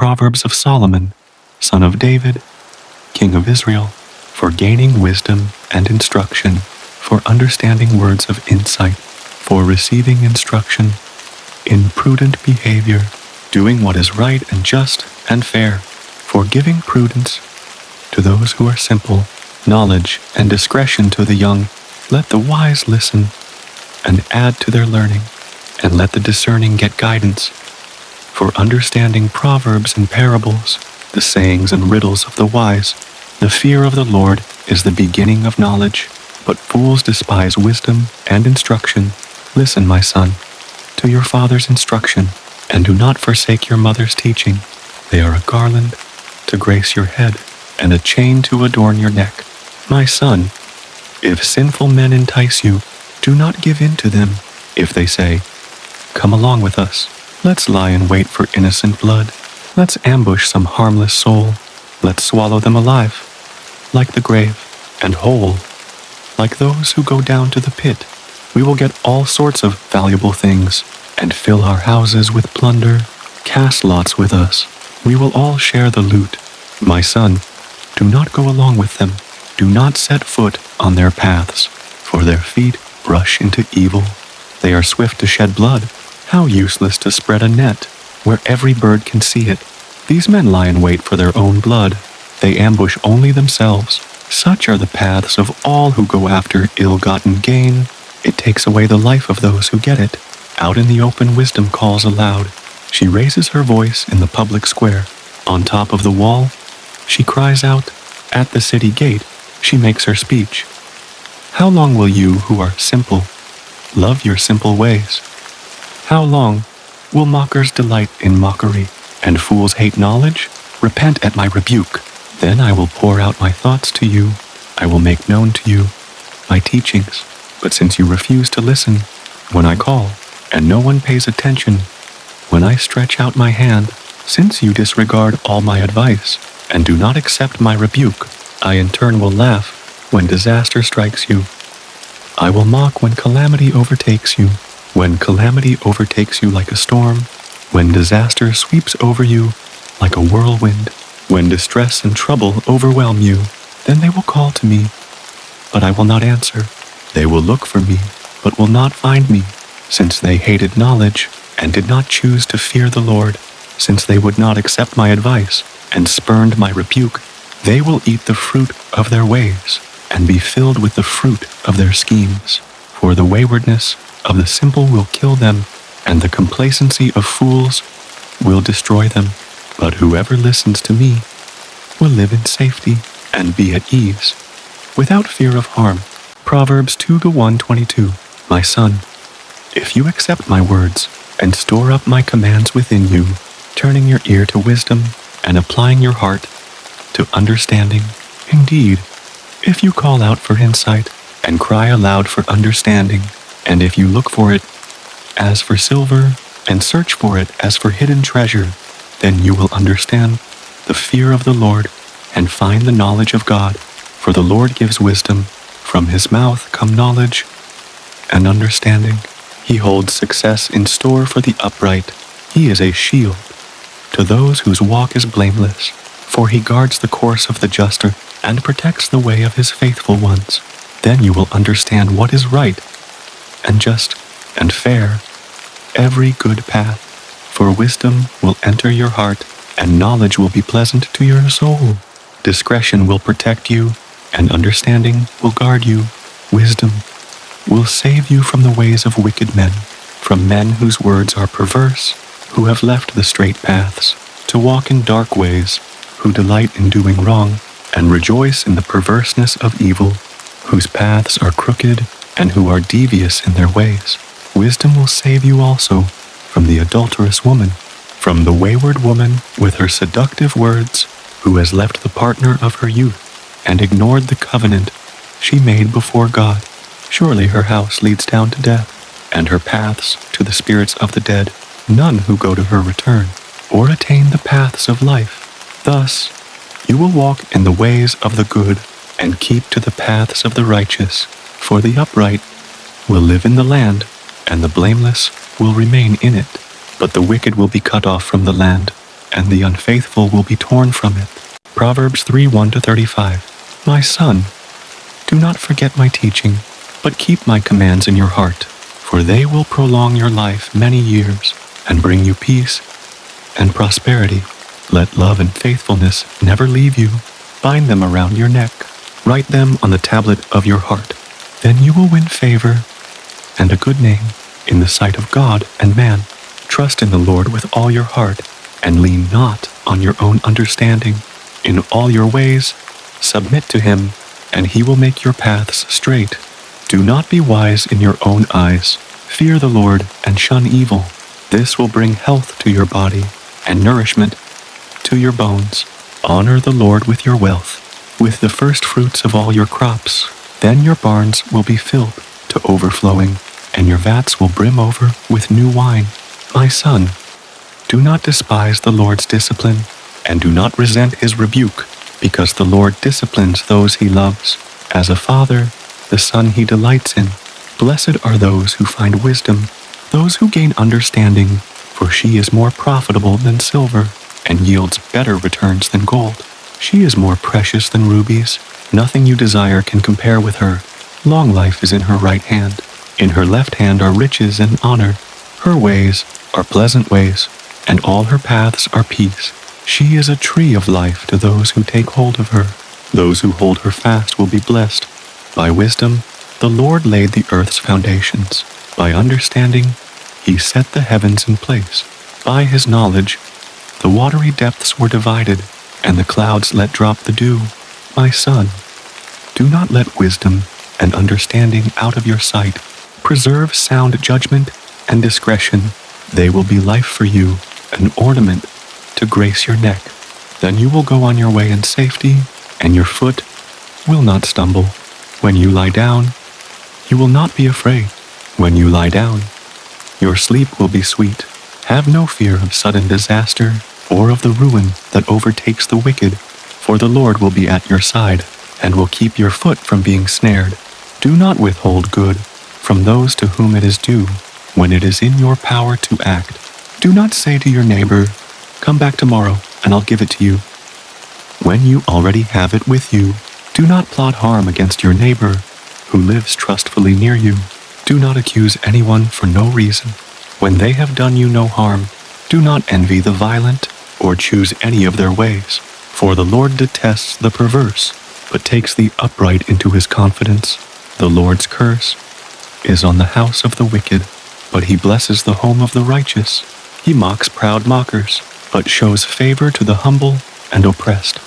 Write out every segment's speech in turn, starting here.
Proverbs of Solomon, son of David, king of Israel, for gaining wisdom and instruction, for understanding words of insight, for receiving instruction in prudent behavior, doing what is right and just and fair, for giving prudence to those who are simple, knowledge and discretion to the young. Let the wise listen and add to their learning, and let the discerning get guidance. For understanding proverbs and parables, the sayings and riddles of the wise, the fear of the Lord is the beginning of knowledge, but fools despise wisdom and instruction. Listen, my son, to your father's instruction, and do not forsake your mother's teaching. They are a garland to grace your head, and a chain to adorn your neck. My son, if sinful men entice you, do not give in to them. If they say, "Come along with us, let's lie in wait for innocent blood. Let's ambush some harmless soul. Let's swallow them alive, like the grave, and whole, like those who go down to the pit. We will get all sorts of valuable things, and fill our houses with plunder. Cast lots with us. We will all share the loot. My son, do not go along with them. Do not set foot on their paths, for their feet rush into evil. They are swift to shed blood. How useless to spread a net where every bird can see it. These men lie in wait for their own blood. They ambush only themselves. Such are the paths of all who go after ill-gotten gain. It takes away the life of those who get it. Out in the open, wisdom calls aloud. She raises her voice in the public square. On top of the wall, she cries out. At the city gate, she makes her speech. How long will you who are simple love your simple ways? How long will mockers delight in mockery, and fools hate knowledge? Repent at my rebuke. Then I will pour out my thoughts to you. I will make known to you my teachings. But since you refuse to listen when I call, and no one pays attention when I stretch out my hand, since you disregard all my advice and do not accept my rebuke, I in turn will laugh when disaster strikes you. I will mock when calamity overtakes you. When calamity overtakes you like a storm, when disaster sweeps over you like a whirlwind, when distress and trouble overwhelm you, then they will call to me, but I will not answer. They will look for me, but will not find me, since they hated knowledge and did not choose to fear the Lord, since they would not accept my advice and spurned my rebuke. They will eat the fruit of their ways and be filled with the fruit of their schemes. For the waywardness of the simple will kill them, and the complacency of fools will destroy them. But whoever listens to me will live in safety and be at ease, without fear of harm. Proverbs 2:1-22. My son, if you accept my words and store up my commands within you, turning your ear to wisdom and applying your heart to understanding, indeed, if you call out for insight and cry aloud for understanding, and if you look for it as for silver and search for it as for hidden treasure, then you will understand the fear of the Lord and find the knowledge of God. For the Lord gives wisdom. From his mouth come knowledge and understanding. He holds success in store for the upright. He is a shield to those whose walk is blameless, for he guards the course of the just and protects the way of his faithful ones. Then you will understand what is right and just and fair, every good path. For wisdom will enter your heart, and knowledge will be pleasant to your soul. Discretion will protect you, and understanding will guard you. Wisdom will save you from the ways of wicked men, from men whose words are perverse, who have left the straight paths, to walk in dark ways, who delight in doing wrong, and rejoice in the perverseness of evil, whose paths are crooked, and who are devious in their ways. Wisdom will save you also from the adulterous woman, from the wayward woman with her seductive words, who has left the partner of her youth and ignored the covenant she made before God. Surely her house leads down to death, and her paths to the spirits of the dead. None who go to her return, or attain the paths of life. Thus, you will walk in the ways of the good, and keep to the paths of the righteous. For the upright will live in the land, and the blameless will remain in it. But the wicked will be cut off from the land, and the unfaithful will be torn from it. Proverbs 3:1-35. My son, do not forget my teaching, but keep my commands in your heart, for they will prolong your life many years and bring you peace and prosperity. Let love and faithfulness never leave you. Bind them around your neck. Write them on the tablet of your heart. Then you will win favor and a good name in the sight of God and man. Trust in the Lord with all your heart, and lean not on your own understanding. In all your ways, submit to him, and he will make your paths straight. Do not be wise in your own eyes. Fear the Lord and shun evil. This will bring health to your body and nourishment to your bones. Honor the Lord with your wealth, with the first fruits of all your crops. Then your barns will be filled to overflowing, and your vats will brim over with new wine. My son, do not despise the Lord's discipline, and do not resent his rebuke, because the Lord disciplines those he loves. As a father, the son he delights in. Blessed are those who find wisdom, those who gain understanding, for she is more profitable than silver, and yields better returns than gold. She is more precious than rubies. Nothing you desire can compare with her. Long life is in her right hand. In her left hand are riches and honor. Her ways are pleasant ways, and all her paths are peace. She is a tree of life to those who take hold of her. Those who hold her fast will be blessed. By wisdom, the Lord laid the earth's foundations. By understanding, he set the heavens in place. By his knowledge, the watery depths were divided, and the clouds let drop the dew. My son, do not let wisdom and understanding out of your sight. Preserve sound judgment and discretion. They will be life for you, an ornament to grace your neck. Then you will go on your way in safety, and your foot will not stumble. When you lie down, you will not be afraid. When you lie down, your sleep will be sweet. Have no fear of sudden disaster or of the ruin that overtakes the wicked, for the Lord will be at your side and will keep your foot from being snared. Do not withhold good from those to whom it is due when it is in your power to act. Do not say to your neighbor, "Come back tomorrow and I'll give it to you," when you already have it with you. Do not plot harm against your neighbor who lives trustfully near you. Do not accuse anyone for no reason when they have done you no harm. Do not envy the violent or choose any of their ways, for the Lord detests the perverse, but takes the upright into his confidence. The Lord's curse is on the house of the wicked, but he blesses the home of the righteous. He mocks proud mockers, but shows favor to the humble and oppressed.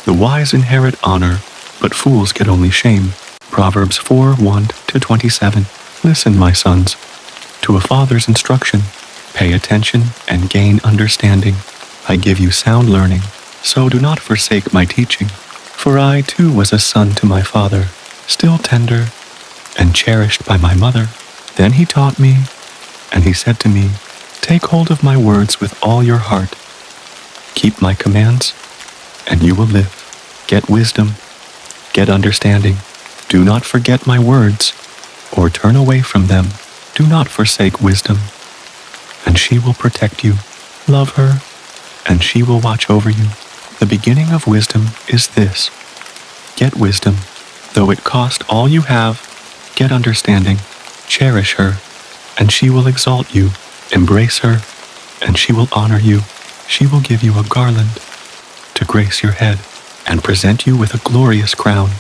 The wise inherit honor, but fools get only shame. Proverbs 4:1-27. Listen, my sons, to a father's instruction. Pay attention and gain understanding. I give you sound learning, so do not forsake my teaching. For I too was a son to my father, still tender and cherished by my mother. Then he taught me, and he said to me, "Take hold of my words with all your heart. Keep my commands, and you will live. Get wisdom, get understanding. Do not forget my words, or turn away from them. Do not forsake wisdom, and she will protect you. Love her, and she will watch over you. The beginning of wisdom is this: get wisdom, though it cost all you have. Get understanding. Cherish her, and she will exalt you. Embrace her, and she will honor you. She will give you a garland to grace your head, and present you with a glorious crown.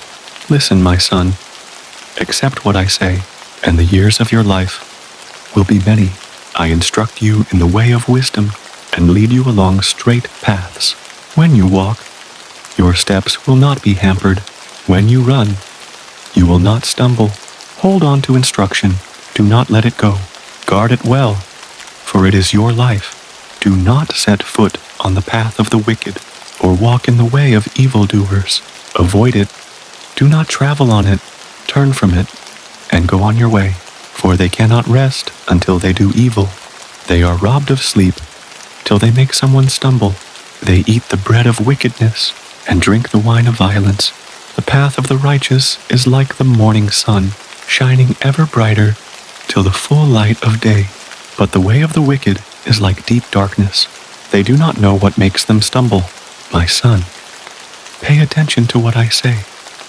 Listen, my son, accept what I say, and the years of your life will be many. I instruct you in the way of wisdom, and lead you along straight paths. When you walk, your steps will not be hampered. When you run, you will not stumble. Hold on to instruction. Do not let it go. Guard it well, for it is your life. Do not set foot on the path of the wicked, or walk in the way of evildoers. Avoid it. Do not travel on it. Turn from it, and go on your way, for they cannot rest until they do evil. They are robbed of sleep till they make someone stumble. They eat the bread of wickedness and drink the wine of violence. The path of the righteous is like the morning sun, shining ever brighter till the full light of day. But the way of the wicked is like deep darkness. They do not know what makes them stumble. My son, pay attention to what I say.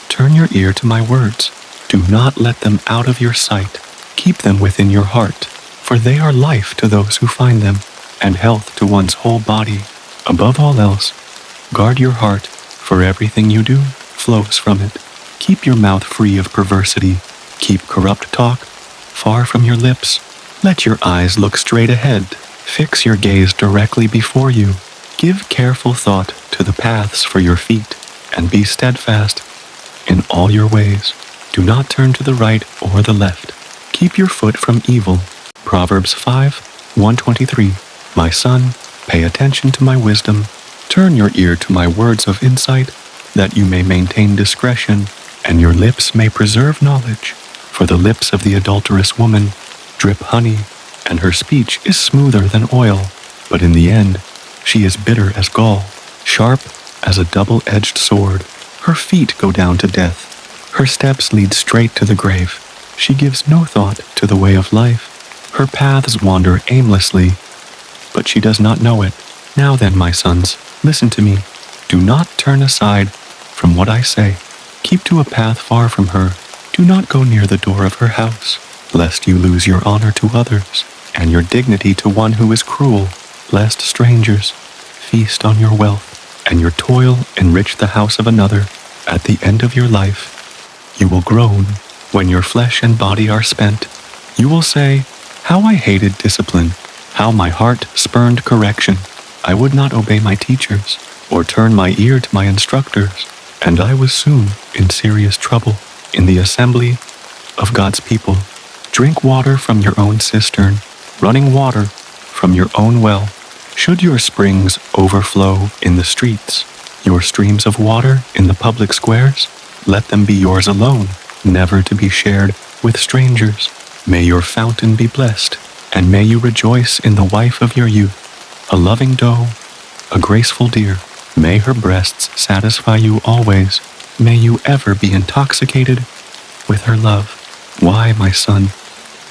Turn your ear to my words. Do not let them out of your sight. Keep them within your heart, for they are life to those who find them, and health to one's whole body. Above all else, guard your heart, for everything you do flows from it. Keep your mouth free of perversity. Keep corrupt talk far from your lips. Let your eyes look straight ahead. Fix your gaze directly before you. Give careful thought to the paths for your feet, and be steadfast in all your ways. Do not turn to the right or the left. Keep your foot from evil. Proverbs 5:123. My son, pay attention to my wisdom. Turn your ear to my words of insight, that you may maintain discretion, and your lips may preserve knowledge. For the lips of the adulterous woman drip honey, and her speech is smoother than oil. But in the end, she is bitter as gall, sharp as a double-edged sword. Her feet go down to death. Her steps lead straight to the grave. She gives no thought to the way of life. Her paths wander aimlessly, but she does not know it. Now then, my sons, listen to me. Do not turn aside from what I say. Keep to a path far from her. Do not go near the door of her house, lest you lose your honor to others, and your dignity to one who is cruel, lest strangers feast on your wealth, and your toil enrich the house of another. At the end of your life, you will groan when your flesh and body are spent. You will say, how I hated discipline, how my heart spurned correction. I would not obey my teachers, or turn my ear to my instructors, and I was soon in serious trouble in the assembly of God's people. Drink water from your own cistern, running water from your own well. Should your springs overflow in the streets, your streams of water in the public squares, let them be yours alone, never to be shared with strangers. May your fountain be blessed, and may you rejoice in the wife of your youth, a loving doe, a graceful deer. May her breasts satisfy you always. May you ever be intoxicated with her love. Why, my son,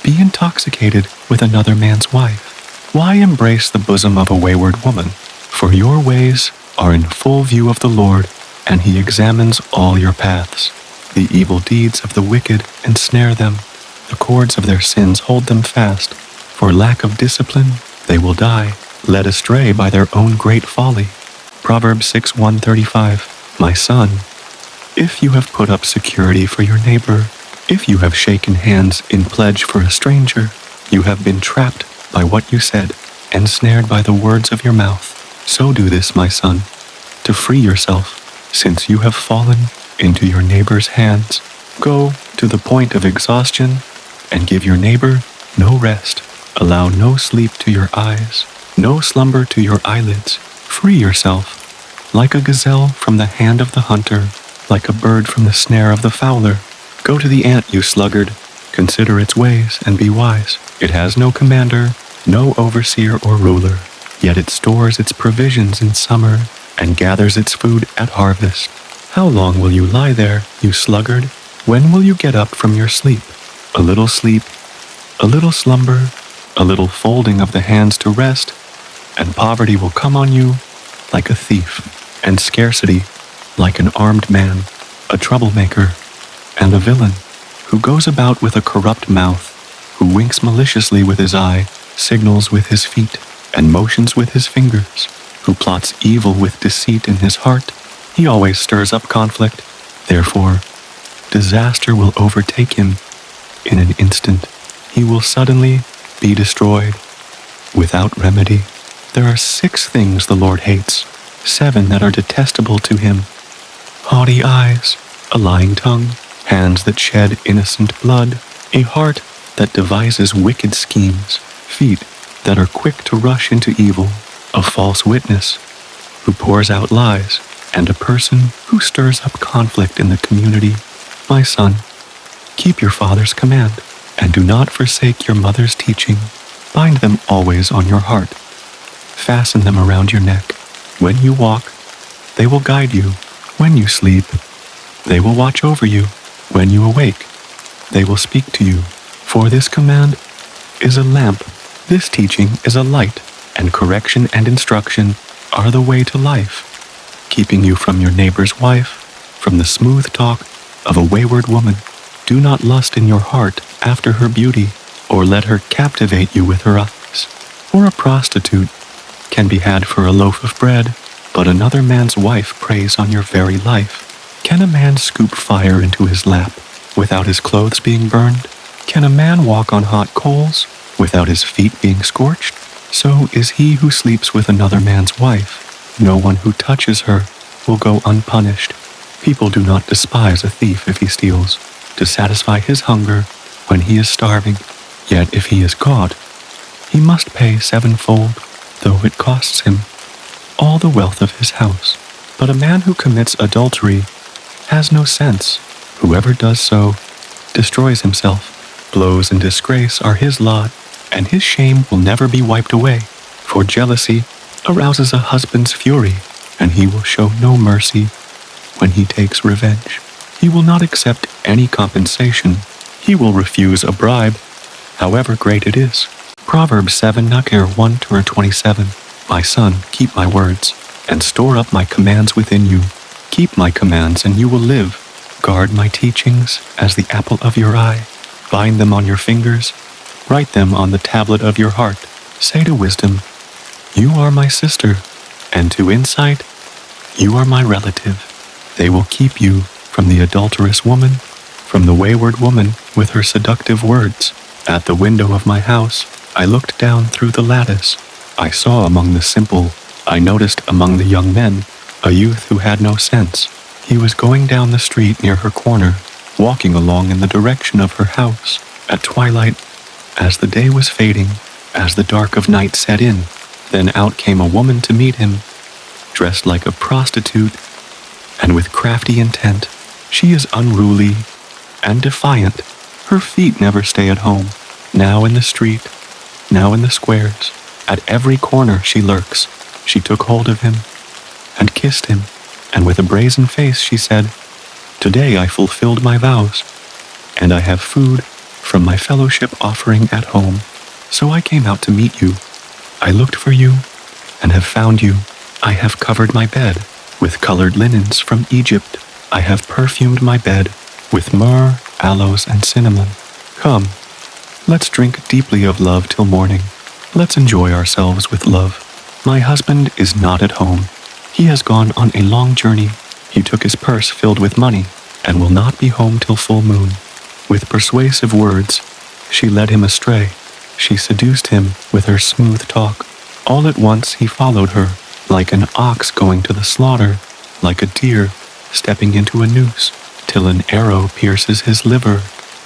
be intoxicated with another man's wife? Why embrace the bosom of a wayward woman? For your ways are in full view of the Lord, and he examines all your paths. The evil deeds of the wicked ensnare them. The cords of their sins hold them fast. For lack of discipline, they will die, led astray by their own great folly. Proverbs 6:135. My son, if you have put up security for your neighbor, if you have shaken hands in pledge for a stranger, you have been trapped by what you said, ensnared by the words of your mouth. So do this, my son, to free yourself, since you have fallen into your neighbor's hands. Go to the point of exhaustion and give your neighbor no rest. Allow no sleep to your eyes, no slumber to your eyelids. Free yourself, like a gazelle from the hand of the hunter, like a bird from the snare of the fowler. Go to the ant, you sluggard. Consider its ways and be wise. It has no commander, no overseer or ruler, yet it stores its provisions in summer and gathers its food at harvest. How long will you lie there, you sluggard? When will you get up from your sleep? A little sleep, a little slumber, a little folding of the hands to rest, and poverty will come on you like a thief, and scarcity like an armed man, a troublemaker, and a villain, who goes about with a corrupt mouth, who winks maliciously with his eye, signals with his feet, and motions with his fingers, who plots evil with deceit in his heart. He always stirs up conflict. Therefore, disaster will overtake him in an instant. He will suddenly be destroyed without remedy. There are 6 things the Lord hates, 7 that are detestable to him: haughty eyes, a lying tongue, hands that shed innocent blood, a heart that devises wicked schemes, feet that are quick to rush into evil, a false witness who pours out lies, and a person who stirs up conflict in the community. My son, keep your father's command, and do not forsake your mother's teaching. Bind them always on your heart. Fasten them around your neck. When you walk, they will guide you. When you sleep, they will watch over you. When you awake, they will speak to you. For this command is a lamp, this teaching is a light, and correction and instruction are the way to life, keeping you from your neighbor's wife, from the smooth talk of a wayward woman. Do not lust in your heart after her beauty, or let her captivate you with her eyes. For a prostitute can be had for a loaf of bread, but another man's wife preys on your very life. Can a man scoop fire into his lap without his clothes being burned? Can a man walk on hot coals without his feet being scorched? So is he who sleeps with another man's wife. No one who touches her will go unpunished. People do not despise a thief if he steals, to satisfy his hunger when he is starving. Yet if he is caught, he must pay sevenfold, though it costs him all the wealth of his house. But a man who commits adultery has no sense. Whoever does so destroys himself. Blows and disgrace are his lot, and his shame will never be wiped away. For jealousy arouses a husband's fury, and he will show no mercy when he takes revenge. He will not accept any compensation. He will refuse a bribe, however great it is. Proverbs 7 Nakir 1-27. My son, keep my words, and store up my commands within you. Keep my commands, and you will live. Guard my teachings as the apple of your eye. Bind them on your fingers. Write them on the tablet of your heart. Say to wisdom, you are my sister, and to insight, you are my relative. They will keep you from the adulterous woman, from the wayward woman with her seductive words. At the window of my house, I looked down through the lattice. I saw among the simple, I noticed among the young men, a youth who had no sense. He was going down the street near her corner, walking along in the direction of her house. At twilight, as the day was fading, as the dark of night set in, then out came a woman to meet him, dressed like a prostitute and with crafty intent. She is unruly and defiant. Her feet never stay at home. Now in the street, now in the squares, at every corner she lurks. She took hold of him and kissed him, and with a brazen face she said, today I fulfilled my vows, and I have food from my fellowship offering at home. So I came out to meet you. I looked for you and have found you. I have covered my bed with colored linens from Egypt. I have perfumed my bed with myrrh, aloes, and cinnamon. Come, let's drink deeply of love till morning. Let's enjoy ourselves with love. My husband is not at home. He has gone on a long journey. He took his purse filled with money and will not be home till full moon. With persuasive words, she led him astray. She seduced him with her smooth talk. All at once he followed her, like an ox going to the slaughter, like a deer stepping into a noose, till an arrow pierces his liver,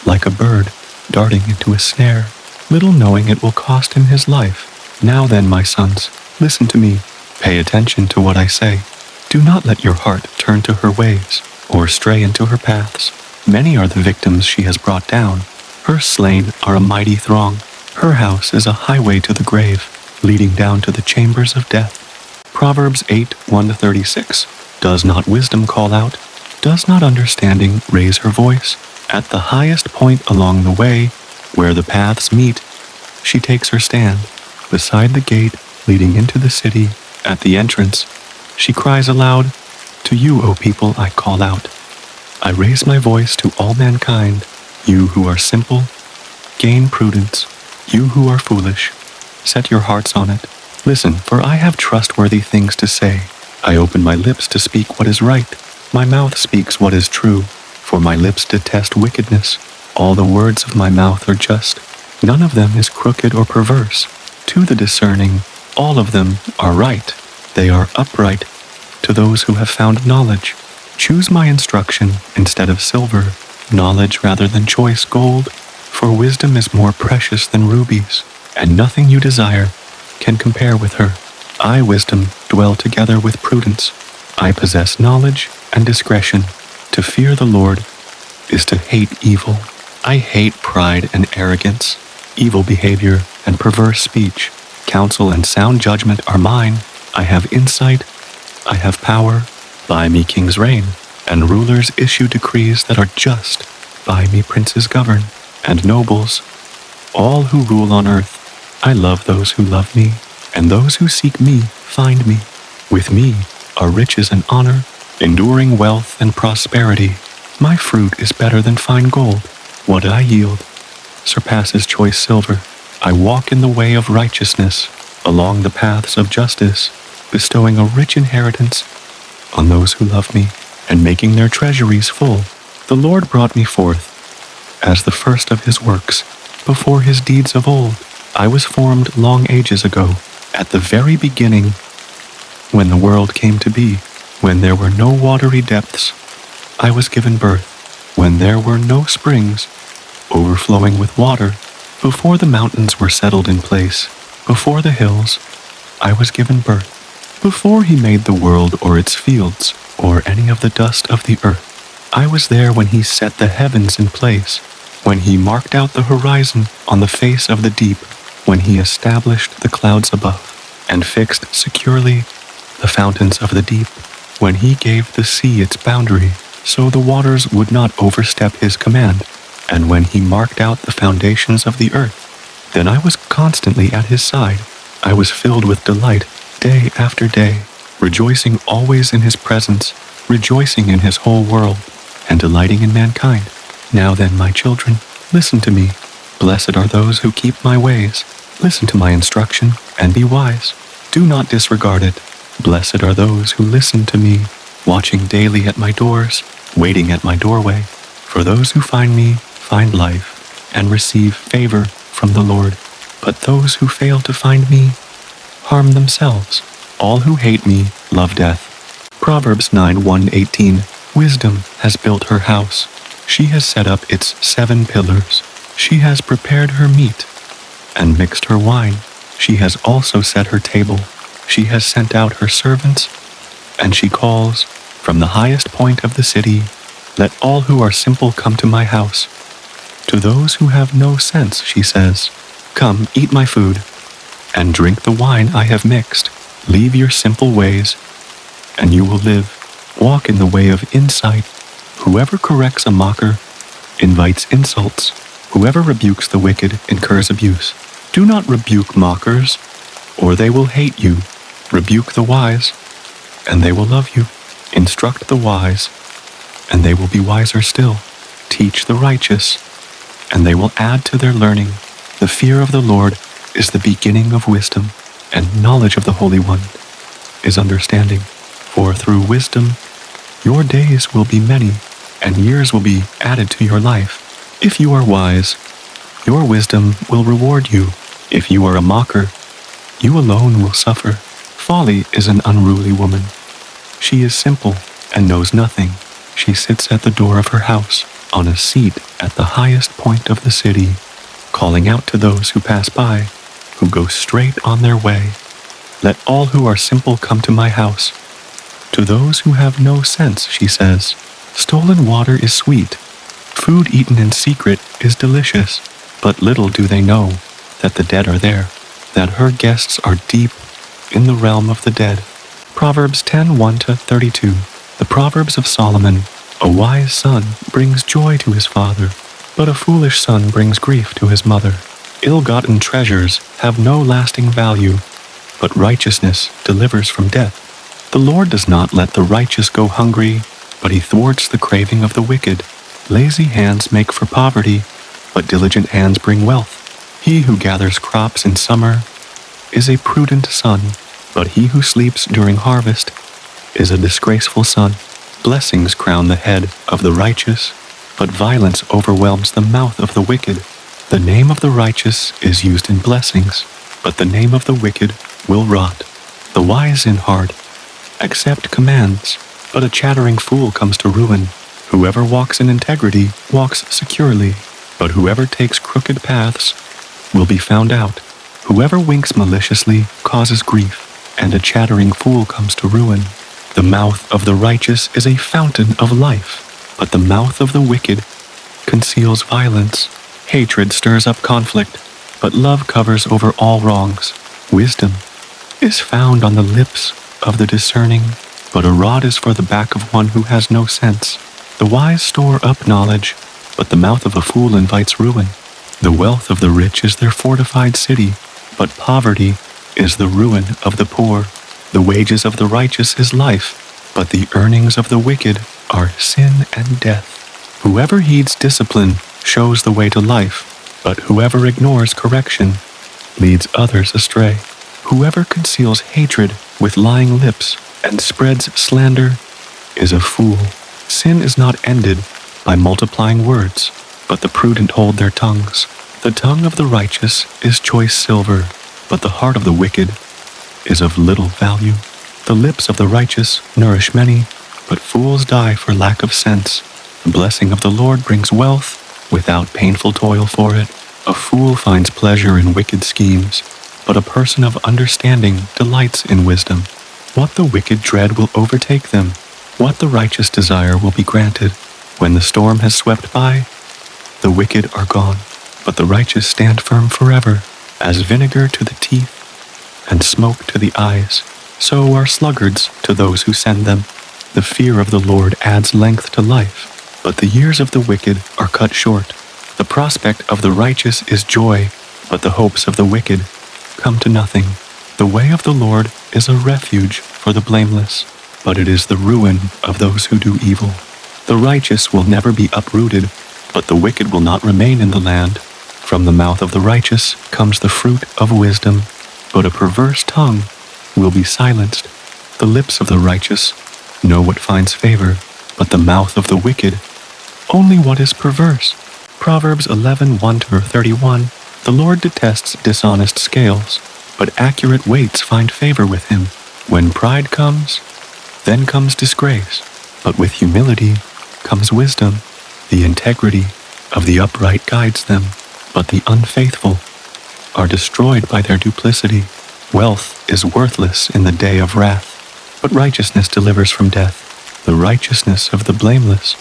like a bird darting into a snare, little knowing it will cost him his life. Now then, my sons, listen to me. Pay attention to what I say. Do not let your heart turn to her ways, or stray into her paths. Many are the victims she has brought down. Her slain are a mighty throng. Her house is a highway to the grave, leading down to the chambers of death. Proverbs 8:1-36. Does not wisdom call out? Does not understanding raise her voice? At the highest point along the way, where the paths meet, she takes her stand. Beside the gate leading into the city, at the entrance, she cries aloud, to you, O people, I call out. I raise my voice to all mankind. You who are simple, gain prudence. You who are foolish, set your hearts on it. Listen, for I have trustworthy things to say. I open my lips to speak what is right. My mouth speaks what is true, for my lips detest wickedness. All the words of my mouth are just. None of them is crooked or perverse. To the discerning, all of them are right. They are upright to those who have found knowledge. Choose my instruction instead of silver, knowledge rather than choice gold, for wisdom is more precious than rubies, and nothing you desire can compare with her. I, wisdom, dwell together with prudence. I possess knowledge and discretion. To fear the Lord is to hate evil. I hate pride and arrogance, evil behavior and perverse speech. Counsel and sound judgment are mine. I have insight. I have power. By me kings reign, and rulers issue decrees that are just. By me princes govern, and nobles, all who rule on earth. I love those who love me. and those who seek me find me. With me are riches and honor, enduring wealth and prosperity. My fruit is better than fine gold. What I yield surpasses choice silver. I walk in the way of righteousness, along the paths of justice, bestowing a rich inheritance on those who love me, and making their treasuries full. The Lord brought me forth as the first of his works, before his deeds of old. I was formed long ages ago, at the very beginning, when the world came to be, when there were no watery depths. I was given birth, when there were no springs, overflowing with water, before the mountains were settled in place, before the hills, I was given birth, before he made the world or its fields, or any of the dust of the earth. I was there when he set the heavens in place, when he marked out the horizon on the face of the deep, when he established the clouds above, and fixed securely the fountains of the deep, when he gave the sea its boundary, so the waters would not overstep his command, and when he marked out the foundations of the earth. Then I was constantly at his side. I was filled with delight day after day, rejoicing always in his presence, rejoicing in his whole world, and delighting in mankind. Now then, my children, listen to me. Blessed are those who keep my ways. Listen to my instruction and be wise. Do not disregard it. Blessed are those who listen to me, watching daily at my doors, waiting at my doorway. For those who find me find life and receive favor from the Lord. But those who fail to find me harm themselves. All who hate me love death. Proverbs 9:1-18. Wisdom has built her house. She has set up its 7 pillars. She has prepared her meat and mixed her wine. She has also set her table. She has sent out her servants, and she calls from the highest point of the city, "Let all who are simple come to my house." To those who have no sense, she says, "Come, eat my food, and drink the wine I have mixed. Leave your simple ways, and you will live. Walk in the way of insight. Whoever corrects a mocker invites insults. Whoever rebukes the wicked incurs abuse. Do not rebuke mockers, or they will hate you. Rebuke the wise, and they will love you. Instruct the wise, and they will be wiser still. Teach the righteous, and they will add to their learning. The fear of the Lord is the beginning of wisdom, and knowledge of the Holy One is understanding. For through wisdom, your days will be many, and years will be added to your life. If you are wise, your wisdom will reward you. If you are a mocker, you alone will suffer. Folly is an unruly woman. She is simple and knows nothing. She sits at the door of her house, on a seat at the highest point of the city, calling out to those who pass by, who go straight on their way. Let all who are simple come to my house. To those who have no sense, she says, stolen water is sweet. Food eaten in secret is delicious. But little do they know that the dead are there, that her guests are deep in the realm of the dead. Proverbs 10:1-32. The Proverbs of Solomon. A wise son brings joy to his father, but a foolish son brings grief to his mother. Ill-gotten treasures have no lasting value, but righteousness delivers from death. The Lord does not let the righteous go hungry, but he thwarts the craving of the wicked. Lazy hands make for poverty, but diligent hands bring wealth. He who gathers crops in summer is a prudent son, but he who sleeps during harvest is a disgraceful son. Blessings crown the head of the righteous, but violence overwhelms the mouth of the wicked. The name of the righteous is used in blessings, but the name of the wicked will rot. The wise in heart accept commands, but a chattering fool comes to ruin. Whoever walks in integrity walks securely, but whoever takes crooked paths will be found out. Whoever winks maliciously causes grief, and a chattering fool comes to ruin. The mouth of the righteous is a fountain of life, but the mouth of the wicked conceals violence. Hatred stirs up conflict, but love covers over all wrongs. Wisdom is found on the lips of the discerning, but a rod is for the back of one who has no sense. The wise store up knowledge, but the mouth of a fool invites ruin. The wealth of the rich is their fortified city, but poverty is the ruin of the poor. The wages of the righteous is life, but the earnings of the wicked are sin and death. Whoever heeds discipline shows the way to life, but whoever ignores correction leads others astray. Whoever conceals hatred with lying lips and spreads slander is a fool. Sin is not ended by multiplying words, but the prudent hold their tongues. The tongue of the righteous is choice silver, but the heart of the wicked is of little value. The lips of the righteous nourish many, but fools die for lack of sense. The blessing of the Lord brings wealth without painful toil for it. A fool finds pleasure in wicked schemes, but a person of understanding delights in wisdom. What the wicked dread will overtake them. What the righteous desire will be granted. When the storm has swept by, the wicked are gone, but the righteous stand firm forever. As vinegar to the teeth and smoke to the eyes, so are sluggards to those who send them. The fear of the Lord adds length to life, but the years of the wicked are cut short. The prospect of the righteous is joy, but the hopes of the wicked come to nothing. The way of the Lord is a refuge for the blameless, but it is the ruin of those who do evil. The righteous will never be uprooted, but the wicked will not remain in the land. From the mouth of the righteous comes the fruit of wisdom, but a perverse tongue will be silenced. The lips of the righteous know what finds favor, but the mouth of the wicked only what is perverse. Proverbs 11:1-31. The Lord detests dishonest scales, but accurate weights find favor with him. When pride comes, then comes disgrace, but with humility comes wisdom. The integrity of the upright guides them, but the unfaithful are destroyed by their duplicity. Wealth is worthless in the day of wrath, but righteousness delivers from death. The righteousness of the blameless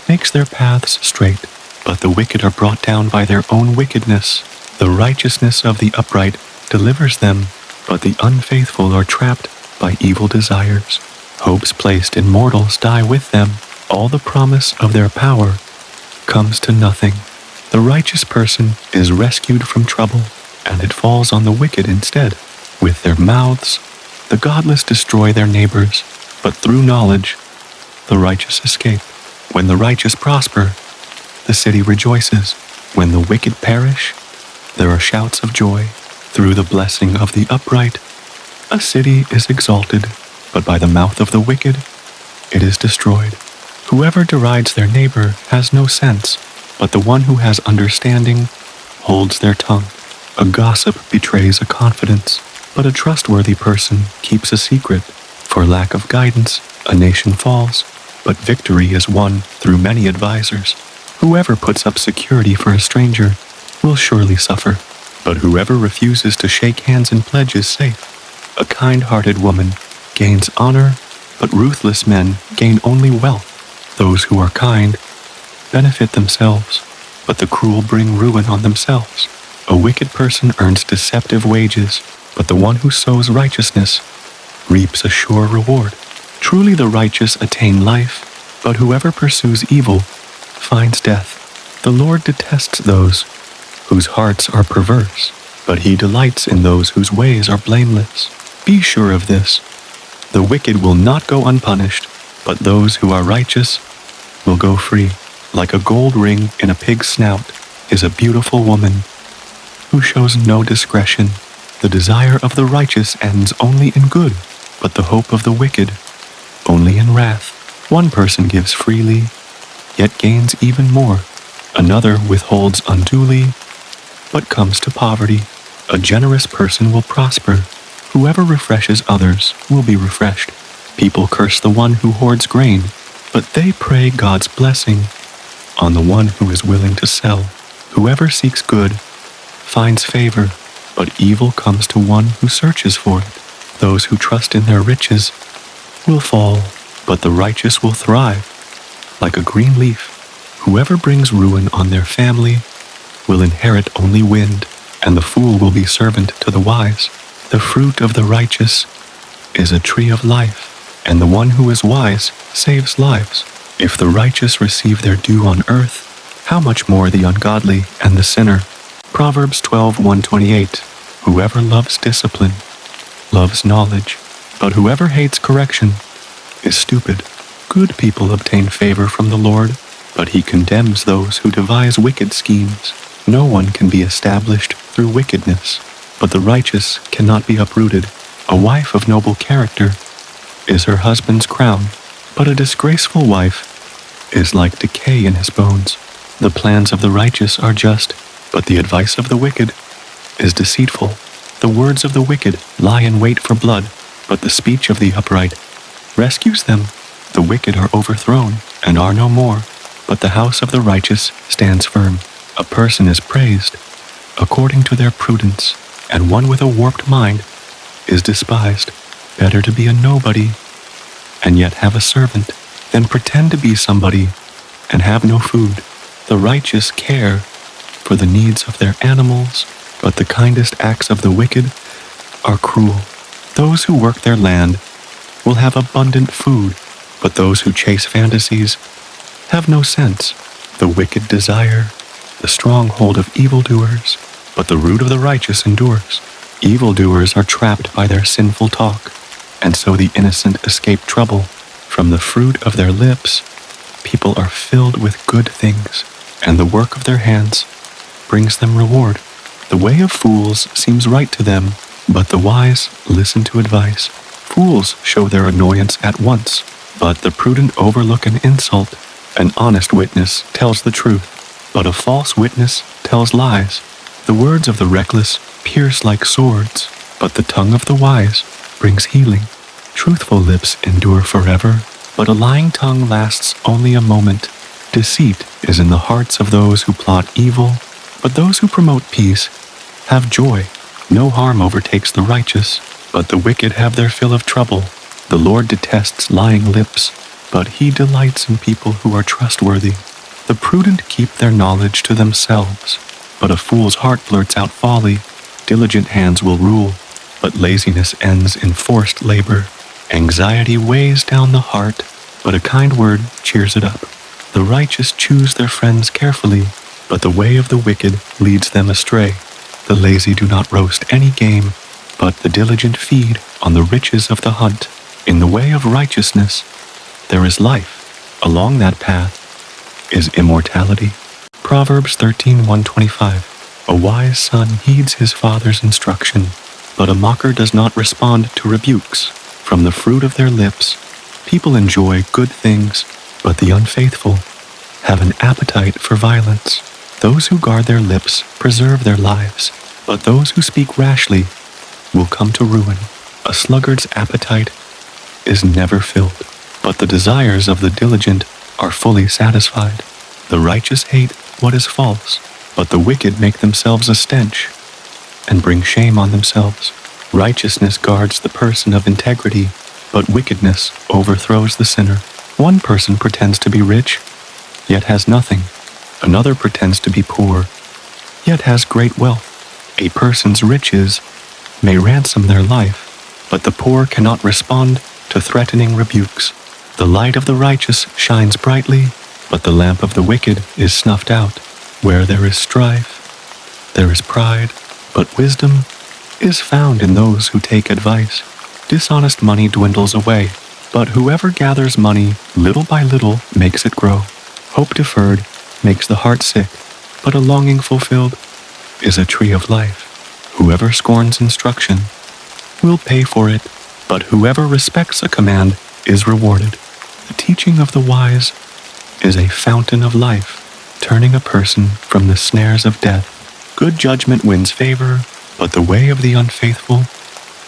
makes their paths straight, but the wicked are brought down by their own wickedness. The righteousness of the upright delivers them, but the unfaithful are trapped by evil desires. Hopes placed in mortals die with them. All the promise of their power comes to nothing. The righteous person is rescued from trouble, and it falls on the wicked instead. With their mouths, the godless destroy their neighbors, but through knowledge, the righteous escape. When the righteous prosper, the city rejoices. When the wicked perish, there are shouts of joy. Through the blessing of the upright, a city is exalted, but by the mouth of the wicked, it is destroyed. Whoever derides their neighbor has no sense, but the one who has understanding holds their tongue. A gossip betrays a confidence, but a trustworthy person keeps a secret. For lack of guidance, a nation falls, but victory is won through many advisers. Whoever puts up security for a stranger will surely suffer, but whoever refuses to shake hands and pledge is safe. A kind-hearted woman gains honor, but ruthless men gain only wealth. Those who are kind benefit themselves, but the cruel bring ruin on themselves. A wicked person earns deceptive wages, but the one who sows righteousness reaps a sure reward. Truly the righteous attain life, but whoever pursues evil finds death. The Lord detests those whose hearts are perverse, but he delights in those whose ways are blameless. Be sure of this: the wicked will not go unpunished, but those who are righteous will go free. Like a gold ring in a pig's snout is a beautiful woman who shows no discretion. The desire of the righteous ends only in good, but the hope of the wicked only in wrath. One person gives freely, yet gains even more. Another withholds unduly, but comes to poverty. A generous person will prosper. Whoever refreshes others will be refreshed. People curse the one who hoards grain, but they pray God's blessing on the one who is willing to sell. Whoever seeks good finds favor, but evil comes to one who searches for it. Those who trust in their riches will fall, but the righteous will thrive like a green leaf. Whoever brings ruin on their family will inherit only wind, and the fool will be servant to the wise. The fruit of the righteous is a tree of life, and the one who is wise saves lives. If the righteous receive their due on earth, how much more the ungodly and the sinner? Proverbs 12:1-28. Whoever loves discipline loves knowledge, but whoever hates correction is stupid. Good people obtain favor from the Lord, but he condemns those who devise wicked schemes. No one can be established through wickedness, but the righteous cannot be uprooted. A wife of noble character is her husband's crown, but a disgraceful wife is like decay in his bones. The plans of the righteous are just, but the advice of the wicked is deceitful. The words of the wicked lie in wait for blood, but the speech of the upright rescues them. The wicked are overthrown and are no more, but the house of the righteous stands firm. A person is praised according to their prudence, and one with a warped mind is despised. Better to be a nobody and yet have a servant than pretend to be somebody and have no food. The righteous care for the needs of their animals, but the kindest acts of the wicked are cruel. Those who work their land will have abundant food, but those who chase fantasies have no sense. The wicked desire the stronghold of evildoers, but the root of the righteous endures. Evildoers are trapped by their sinful talk, and so the innocent escape trouble. From the fruit of their lips, people are filled with good things, and the work of their hands brings them reward. The way of fools seems right to them, but the wise listen to advice. Fools show their annoyance at once, but the prudent overlook an insult. An honest witness tells the truth, but a false witness tells lies. The words of the reckless pierce like swords, but the tongue of the wise brings healing. Truthful lips endure forever, but a lying tongue lasts only a moment. Deceit is in the hearts of those who plot evil, but those who promote peace have joy. No harm overtakes the righteous, but the wicked have their fill of trouble. The Lord detests lying lips, but he delights in people who are trustworthy. The prudent keep their knowledge to themselves, but a fool's heart blurts out folly. Diligent hands will rule, but laziness ends in forced labor. Anxiety weighs down the heart, but a kind word cheers it up. The righteous choose their friends carefully, but the way of the wicked leads them astray. The lazy do not roast any game, but the diligent feed on the riches of the hunt. In the way of righteousness there is life. Along that path is immortality. Proverbs 13:125. A wise son heeds his father's instruction, but a mocker does not respond to rebukes. From the fruit of their lips, people enjoy good things, but the unfaithful have an appetite for violence. Those who guard their lips preserve their lives, but those who speak rashly will come to ruin. A sluggard's appetite is never filled, but the desires of the diligent are fully satisfied. The righteous hate what is false, but the wicked make themselves a stench and bring shame on themselves. Righteousness guards the person of integrity, but wickedness overthrows the sinner. One person pretends to be rich, yet has nothing. Another pretends to be poor, yet has great wealth. A person's riches may ransom their life, but the poor cannot respond to threatening rebukes. The light of the righteous shines brightly, but the lamp of the wicked is snuffed out. Where there is strife, there is pride, but wisdom is found in those who take advice. Dishonest money dwindles away, but whoever gathers money little by little makes it grow. Hope deferred makes the heart sick, but a longing fulfilled is a tree of life. Whoever scorns instruction will pay for it, but whoever respects a command is rewarded. The teaching of the wise is a fountain of life, turning a person from the snares of death. Good judgment wins favor, but the way of the unfaithful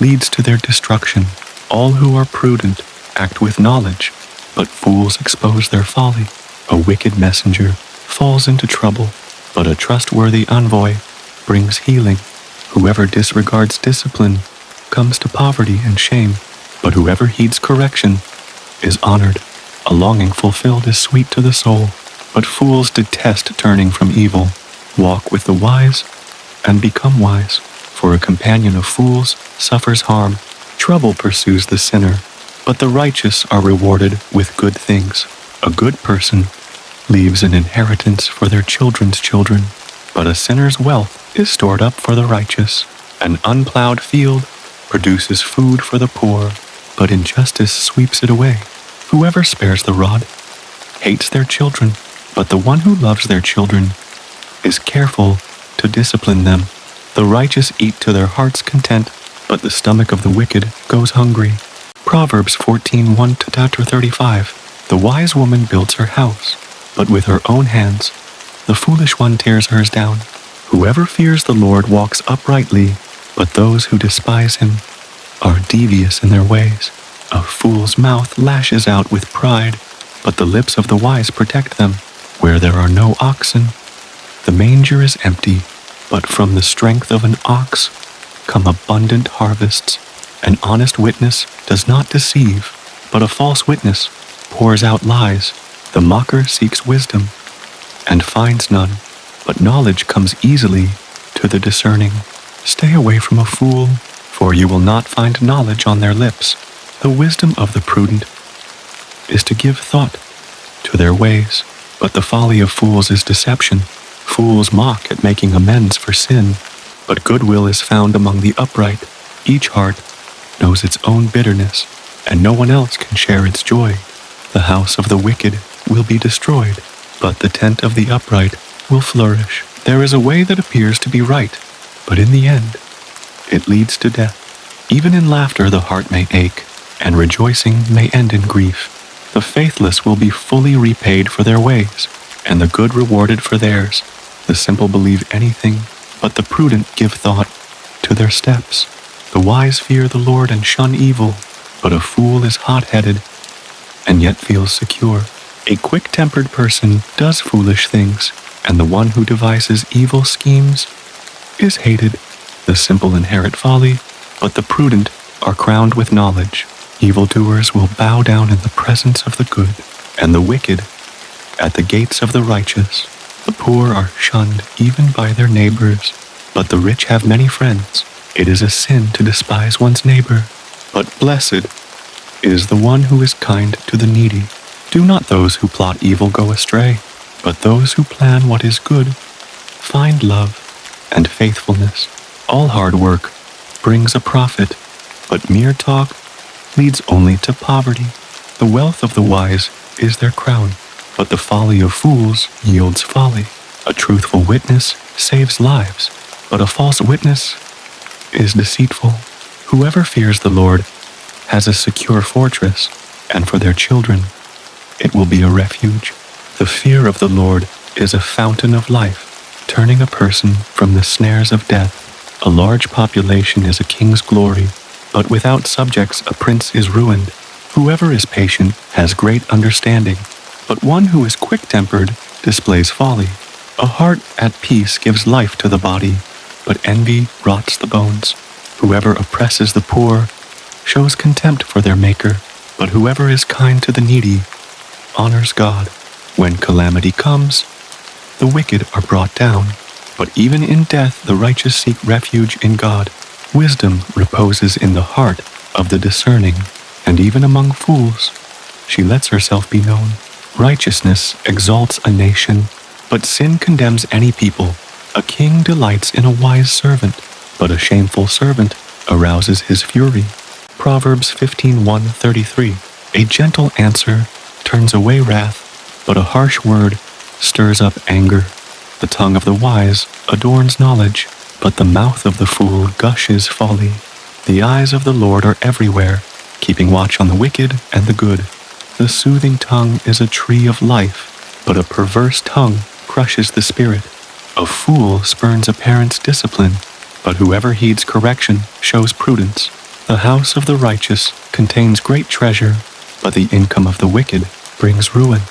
leads to their destruction. All who are prudent act with knowledge, but fools expose their folly. A wicked messenger falls into trouble, but a trustworthy envoy brings healing. Whoever disregards discipline comes to poverty and shame, but whoever heeds correction is honored. A longing fulfilled is sweet to the soul, but fools detest turning from evil. Walk with the wise and become wise, for a companion of fools suffers harm. Trouble pursues the sinner, but the righteous are rewarded with good things. A good person leaves an inheritance for their children's children, but a sinner's wealth is stored up for the righteous. An unplowed field produces food for the poor, but injustice sweeps it away. Whoever spares the rod hates their children, but the one who loves their children is careful to discipline them. The righteous eat to their heart's content, but the stomach of the wicked goes hungry. Proverbs 14:1-35. The wise woman builds her house, but with her own hands the foolish one tears hers down. Whoever fears the Lord walks uprightly, but those who despise him are devious in their ways. A fool's mouth lashes out with pride, but the lips of the wise protect them. Where there are no oxen, the manger is empty, but from the strength of an ox come abundant harvests. An honest witness does not deceive, but a false witness pours out lies. The mocker seeks wisdom and finds none, but knowledge comes easily to the discerning. Stay away from a fool, for you will not find knowledge on their lips. The wisdom of the prudent is to give thought to their ways, but the folly of fools is deception. Fools mock at making amends for sin, but goodwill is found among the upright. Each heart knows its own bitterness, and no one else can share its joy. The house of the wicked will be destroyed, but the tent of the upright will flourish. There is a way that appears to be right, but in the end, it leads to death. Even in laughter the heart may ache, and rejoicing may end in grief. The faithless will be fully repaid for their ways, and the good rewarded for theirs. The simple believe anything, but the prudent give thought to their steps. The wise fear the Lord and shun evil, but a fool is hot-headed and yet feels secure. A quick-tempered person does foolish things, and the one who devises evil schemes is hated. The simple inherit folly, but the prudent are crowned with knowledge. Evildoers will bow down in the presence of the good, and the wicked at the gates of the righteous. The poor are shunned even by their neighbors, but the rich have many friends. It is a sin to despise one's neighbor, but blessed is the one who is kind to the needy. Do not those who plot evil go astray, but those who plan what is good find love and faithfulness. All hard work brings a profit, but mere talk leads only to poverty. The wealth of the wise is their crown, but the folly of fools yields folly. A truthful witness saves lives, but a false witness is deceitful. Whoever fears the Lord has a secure fortress, and for their children it will be a refuge. The fear of the Lord is a fountain of life, turning a person from the snares of death. A large population is a king's glory, but without subjects a prince is ruined. Whoever is patient has great understanding, but one who is quick-tempered displays folly. A heart at peace gives life to the body, but envy rots the bones. Whoever oppresses the poor shows contempt for their Maker, but whoever is kind to the needy honors God. When calamity comes, the wicked are brought down, but even in death the righteous seek refuge in God. Wisdom reposes in the heart of the discerning, and even among fools she lets herself be known. Righteousness exalts a nation, but sin condemns any people. A king delights in a wise servant, but a shameful servant arouses his fury. Proverbs 15:1-33. A gentle answer turns away wrath, but a harsh word stirs up anger. The tongue of the wise adorns knowledge, but the mouth of the fool gushes folly. The eyes of the Lord are everywhere, keeping watch on the wicked and the good. The soothing tongue is a tree of life, but a perverse tongue crushes the spirit. A fool spurns a parent's discipline, but whoever heeds correction shows prudence. The house of the righteous contains great treasure, but the income of the wicked brings ruin.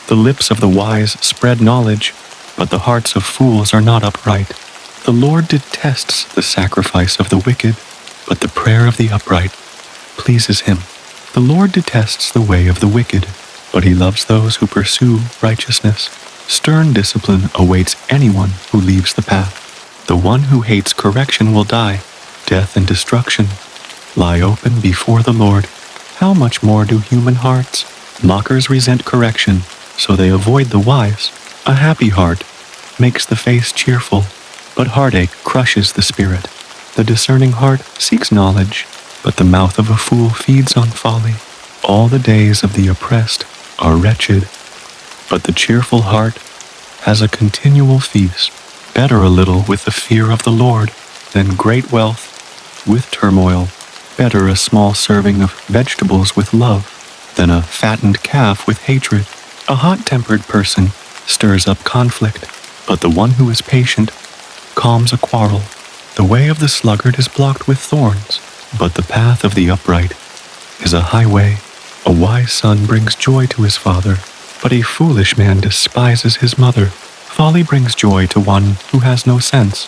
The lips of the wise spread knowledge, but the hearts of fools are not upright. The Lord detests the sacrifice of the wicked, but the prayer of the upright pleases him. The Lord detests the way of the wicked, but he loves those who pursue righteousness. Stern discipline awaits anyone who leaves the path. The one who hates correction will die. Death and destruction lie open before the Lord. How much more do human hearts? Mockers resent correction, so they avoid the wise. A happy heart makes the face cheerful, but heartache crushes the spirit. The discerning heart seeks knowledge, but the mouth of a fool feeds on folly. All the days of the oppressed are wretched, but the cheerful heart has a continual feast. Better a little with the fear of the Lord than great wealth with turmoil. Better a small serving of vegetables with love than a fattened calf with hatred. A hot-tempered person stirs up conflict, but the one who is patient calms a quarrel. The way of the sluggard is blocked with thorns, but the path of the upright is a highway. A wise son brings joy to his father, but a foolish man despises his mother. Folly brings joy to one who has no sense,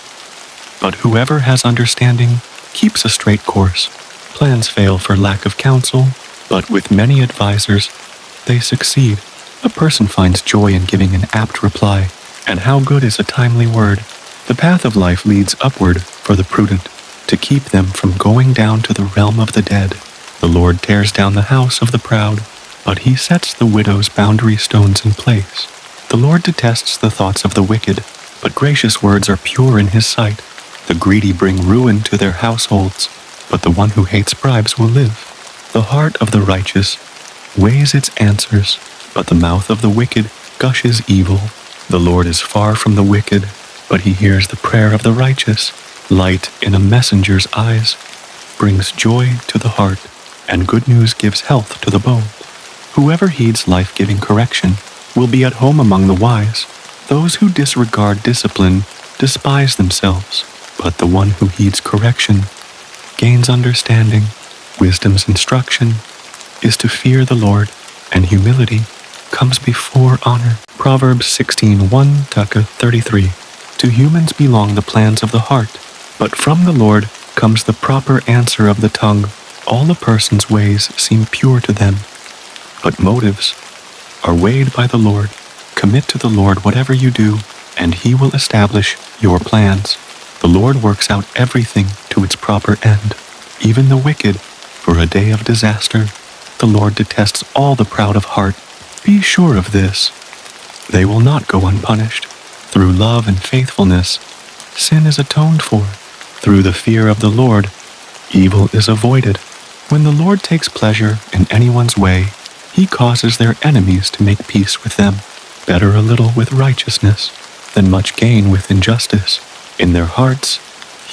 but whoever has understanding keeps a straight course. Plans fail for lack of counsel, but with many advisers they succeed. A person finds joy in giving an apt reply, and how good is a timely word. The path of life leads upward for the prudent, to keep them from going down to the realm of the dead. The Lord tears down the house of the proud, but he sets the widow's boundary stones in place. The Lord detests the thoughts of the wicked, but gracious words are pure in his sight. The greedy bring ruin to their households, but the one who hates bribes will live. The heart of the righteous weighs its answers, but the mouth of the wicked gushes evil. The Lord is far from the wicked, but he hears the prayer of the righteous. Light in a messenger's eyes brings joy to the heart, and good news gives health to the bones. Whoever heeds life-giving correction will be at home among the wise. Those who disregard discipline despise themselves, but the one who heeds correction gains understanding. Wisdom's instruction is to fear the Lord, and humility comes before honor. Proverbs 16:1-33. To humans belong the plans of the heart, but from the Lord comes the proper answer of the tongue. All a person's ways seem pure to them, but motives are weighed by the Lord. Commit to the Lord whatever you do, and he will establish your plans. The Lord works out everything to its proper end, even the wicked for a day of disaster. The Lord detests all the proud of heart. Be sure of this: they will not go unpunished. Through love and faithfulness, sin is atoned for. Through the fear of the Lord, evil is avoided. When the Lord takes pleasure in anyone's way, he causes their enemies to make peace with them. Better a little with righteousness than much gain with injustice. In their hearts,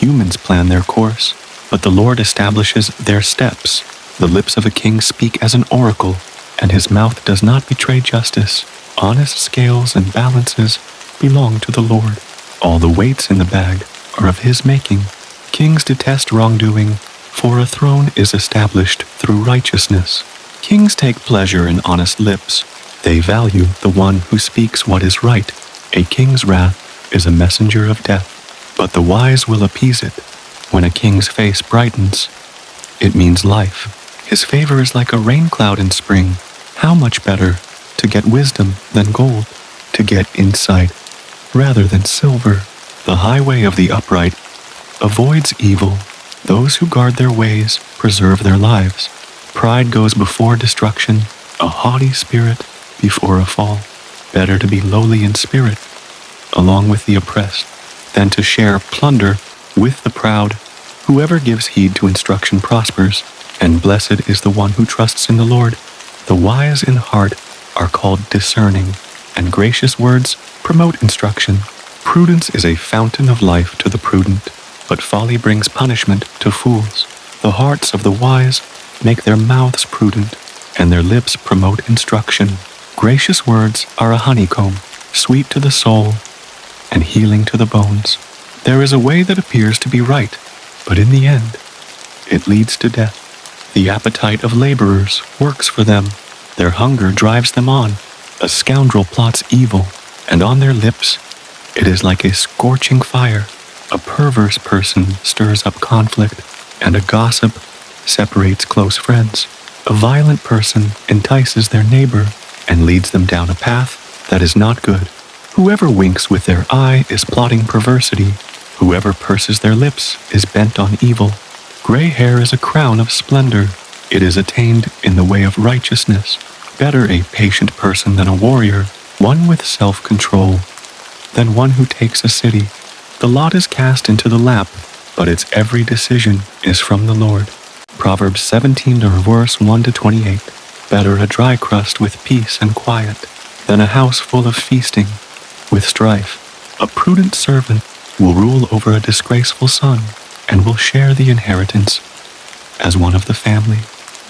humans plan their course, but the Lord establishes their steps. The lips of a king speak as an oracle, and his mouth does not betray justice. Honest scales and balances belong to the Lord. All the weights in the bag are of his making. Kings detest wrongdoing, for a throne is established through righteousness. Kings take pleasure in honest lips. They value the one who speaks what is right. A king's wrath is a messenger of death, but the wise will appease it. When a king's face brightens, it means life. His favor is like a rain cloud in spring. How much better to get wisdom than gold, to get insight rather than silver. The highway of the upright avoids evil. Those who guard their ways preserve their lives. Pride goes before destruction, a haughty spirit before a fall. Better to be lowly in spirit, along with the oppressed, than to share plunder with the proud. Whoever gives heed to instruction prospers, and blessed is the one who trusts in the Lord. The wise in heart are called discerning, and gracious words promote instruction. Prudence is a fountain of life to the prudent, but folly brings punishment to fools. The hearts of the wise make their mouths prudent, and their lips promote instruction. Gracious words are a honeycomb, sweet to the soul and healing to the bones. There is a way that appears to be right, but in the end, it leads to death. The appetite of laborers works for them. Their hunger drives them on. A scoundrel plots evil, and on their lips it is like a scorching fire. A perverse person stirs up conflict, and a gossip separates close friends. A violent person entices their neighbor and leads them down a path that is not good. Whoever winks with their eye is plotting perversity. Whoever purses their lips is bent on evil. Gray hair is a crown of splendor. It is attained in the way of righteousness. Better a patient person than a warrior, one with self-control, than one who takes a city. The lot is cast into the lap, but its every decision is from the Lord. Proverbs 17 verse 1 to 28. Better a dry crust with peace and quiet than a house full of feasting with strife. A prudent servant will rule over a disgraceful son and will share the inheritance as one of the family.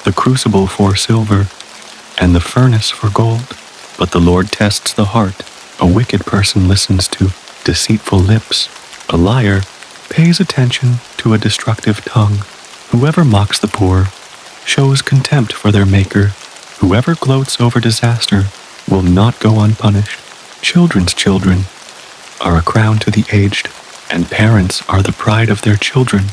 The crucible for silver and the furnace for gold. But the Lord tests the heart. A wicked person listens to deceitful lips. A liar pays attention to a destructive tongue. Whoever mocks the poor shows contempt for their maker. Whoever gloats over disaster will not go unpunished. Children's children are a crown to the aged, and parents are the pride of their children.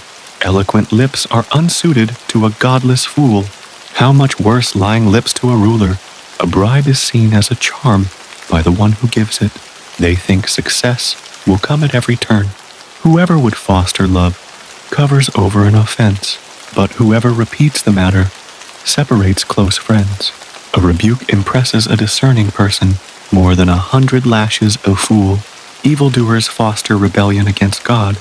Eloquent lips are unsuited to a godless fool. How much worse lying lips to a ruler. A bribe is seen as a charm by the one who gives it. They think success will come at every turn. Whoever would foster love covers over an offense, but whoever repeats the matter separates close friends. A rebuke impresses a discerning person more than 100 lashes a fool. Evildoers foster rebellion against God.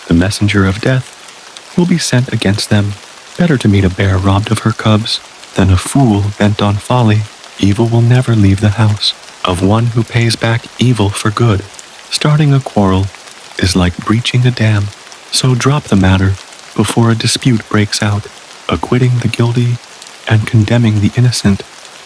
The messenger of death will be sent against them. Better to meet a bear robbed of her cubs than a fool bent on folly. Evil will never leave the house of one who pays back evil for good. Starting a quarrel is like breaching a dam, so drop the matter before a dispute breaks out. Acquitting the guilty and condemning the innocent,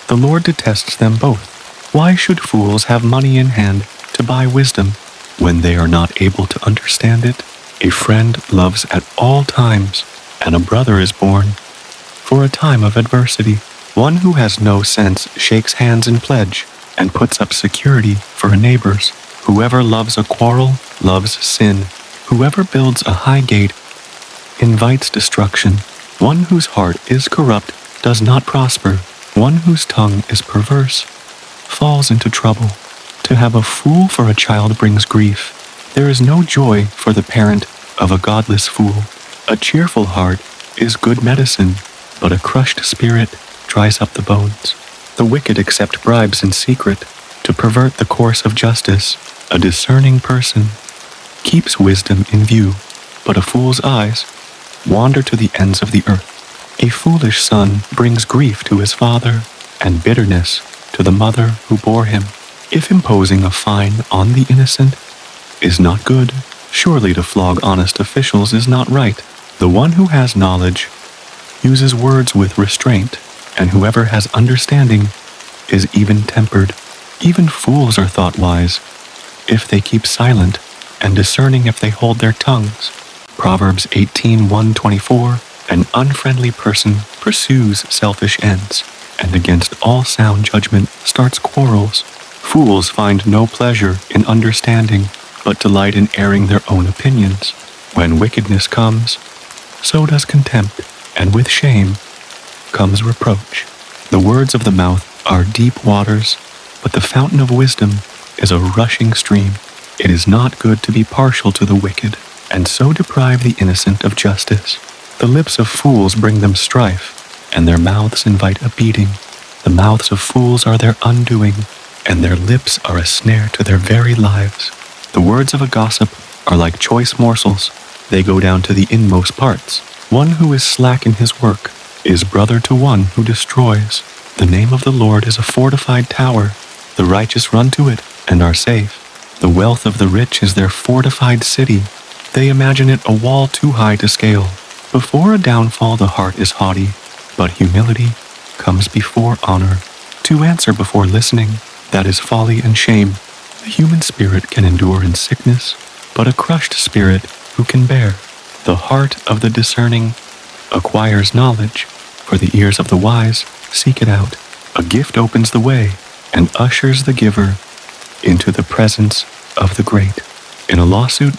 the Lord detests them both. Why should fools have money in hand to buy wisdom when they are not able to understand it? A friend loves at all times, and a brother is born for a time of adversity. One who has no sense shakes hands in pledge and puts up security for neighbors. Whoever loves a quarrel loves sin. Whoever builds a high gate invites destruction. One whose heart is corrupt does not prosper. One whose tongue is perverse falls into trouble. To have a fool for a child brings grief. There is no joy for the parent of a godless fool. A cheerful heart is good medicine, but a crushed spirit dries up the bones. The wicked accept bribes in secret to pervert the course of justice. A discerning person keeps wisdom in view, but a fool's eyes wander to the ends of the earth. A foolish son brings grief to his father and bitterness to the mother who bore him. If imposing a fine on the innocent is not good, surely to flog honest officials is not right. The one who has knowledge uses words with restraint, and whoever has understanding is even-tempered. Even fools are thought wise if they keep silent, and discerning if they hold their tongues. Proverbs 18:1-24. An unfriendly person pursues selfish ends, and against all sound judgment starts quarrels. Fools find no pleasure in understanding, but delight in airing their own opinions. When wickedness comes, so does contempt, and with shame comes reproach. The words of the mouth are deep waters, but the fountain of wisdom is a rushing stream. It is not good to be partial to the wicked, and so deprive the innocent of justice. The lips of fools bring them strife, and their mouths invite a beating. The mouths of fools are their undoing, and their lips are a snare to their very lives. The words of a gossip are like choice morsels. They go down to the inmost parts. One who is slack in his work is brother to one who destroys. The name of the Lord is a fortified tower. The righteous run to it and are safe. The wealth of the rich is their fortified city. They imagine it a wall too high to scale. Before a downfall the heart is haughty, but humility comes before honor. To answer before listening, that is folly and shame. The human spirit can endure in sickness, but a crushed spirit who can bear? The heart of the discerning acquires knowledge, for the ears of the wise seek it out. A gift opens the way and ushers the giver into the presence of the great. In a lawsuit,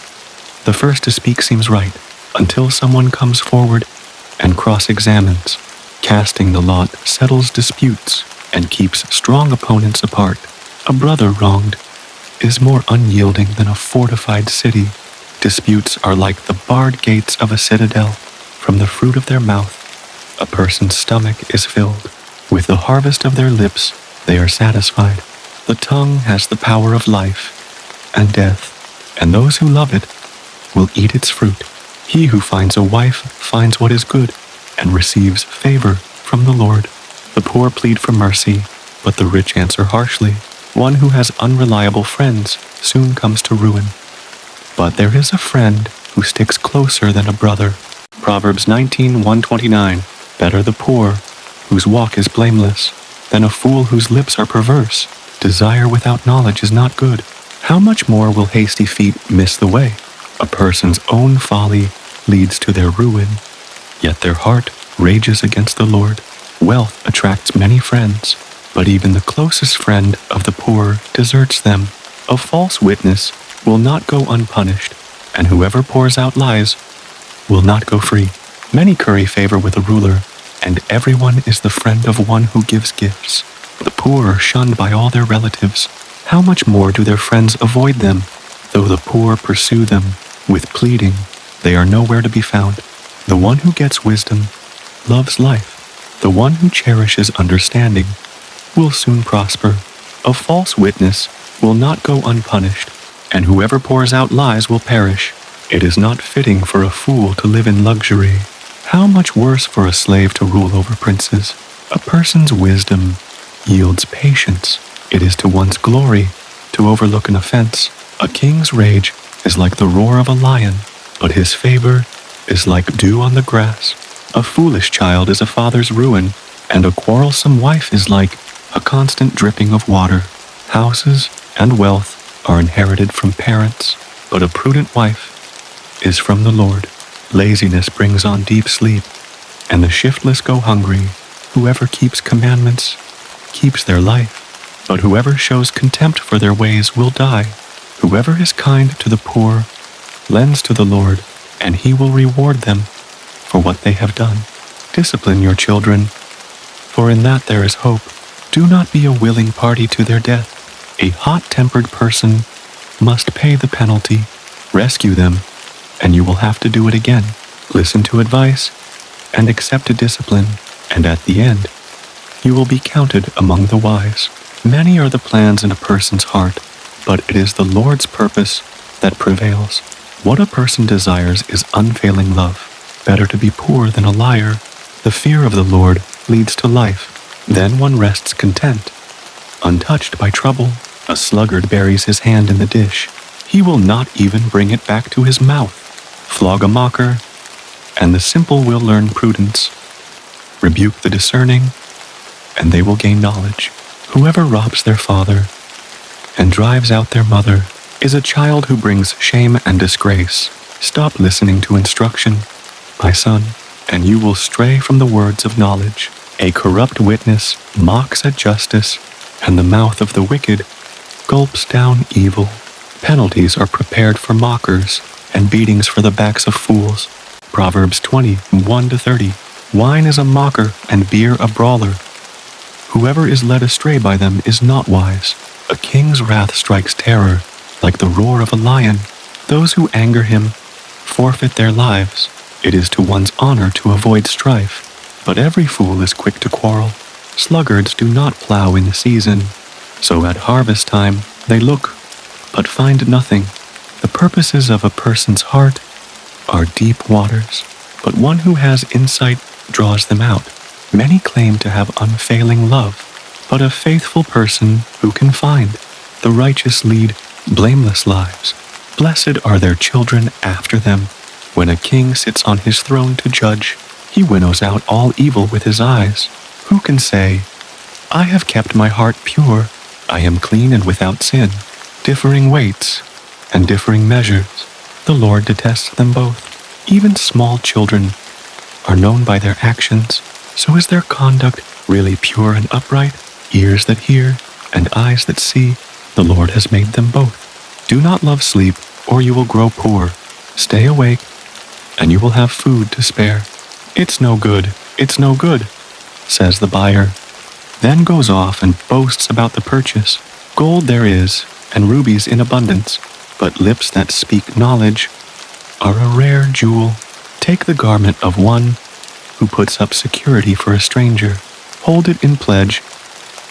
the first to speak seems right, until someone comes forward and cross-examines. Casting the lot settles disputes and keeps strong opponents apart. A brother wronged is more unyielding than a fortified city. Disputes are like the barred gates of a citadel. From the fruit of their mouth, a person's stomach is filled. With the harvest of their lips, they are satisfied. The tongue has the power of life and death, and those who love it will eat its fruit. He who finds a wife finds what is good and receives favor from the Lord. The poor plead for mercy, but the rich answer harshly. One who has unreliable friends soon comes to ruin. But there is a friend who sticks closer than a brother. Proverbs 19:129. Better the poor, whose walk is blameless, than a fool whose lips are perverse. Desire without knowledge is not good. How much more will hasty feet miss the way? A person's own folly leads to their ruin, yet their heart rages against the Lord. Wealth attracts many friends, but even the closest friend of the poor deserts them. A false witness will not go unpunished, and whoever pours out lies will not go free. Many curry favor with a ruler, and everyone is the friend of one who gives gifts. The poor are shunned by all their relatives. How much more do their friends avoid them? Though the poor pursue them with pleading, they are nowhere to be found. The one who gets wisdom loves life. The one who cherishes understanding will soon prosper. A false witness will not go unpunished, and whoever pours out lies will perish. It is not fitting for a fool to live in luxury. How much worse for a slave to rule over princes? A person's wisdom yields patience. It is to one's glory to overlook an offense. A king's rage is like the roar of a lion, but his favor is like dew on the grass. A foolish child is a father's ruin, and a quarrelsome wife is like a constant dripping of water. Houses and wealth are inherited from parents, but a prudent wife is from the Lord. Laziness brings on deep sleep, and the shiftless go hungry. Whoever keeps commandments keeps their life, but whoever shows contempt for their ways will die. Whoever is kind to the poor lends to the Lord, and he will reward them for what they have done. Discipline your children, for in that there is hope. Do not be a willing party to their death. A hot-tempered person must pay the penalty. Rescue them, and you will have to do it again. Listen to advice and accept a discipline, and at the end, you will be counted among the wise. Many are the plans in a person's heart, but it is the Lord's purpose that prevails. What a person desires is unfailing love. Better to be poor than a liar. The fear of the Lord leads to life. Then one rests content, untouched by trouble. A sluggard buries his hand in the dish. He will not even bring it back to his mouth. Flog a mocker, and the simple will learn prudence. Rebuke the discerning, and they will gain knowledge. Whoever robs their father and drives out their mother is a child who brings shame and disgrace. Stop listening to instruction, my son, and you will stray from the words of knowledge. A corrupt witness mocks at justice, and the mouth of the wicked gulps down evil. Penalties are prepared for mockers, and beatings for the backs of fools. Proverbs 20:1-30. Wine is a mocker, and beer a brawler. Whoever is led astray by them is not wise. A king's wrath strikes terror, like the roar of a lion. Those who anger him forfeit their lives. It is to one's honor to avoid strife, but every fool is quick to quarrel. Sluggards do not plow in the season, so at harvest time they look, but find nothing. The purposes of a person's heart are deep waters, but one who has insight draws them out. Many claim to have unfailing love, but a faithful person who can find? The righteous lead blameless lives. Blessed are their children after them. When a king sits on his throne to judge, he winnows out all evil with his eyes. Who can say, I have kept my heart pure, I am clean and without sin? Differing weights and differing measures, the Lord detests them both. Even small children are known by their actions. So is their conduct really pure and upright? Ears that hear and eyes that see, the Lord has made them both. Do not love sleep, or you will grow poor. Stay awake, and you will have food to spare. It's no good, says the buyer. Then goes off and boasts about the purchase. Gold there is, and rubies in abundance, but lips that speak knowledge are a rare jewel. Take the garment of one who puts up security for a stranger. Hold it in pledge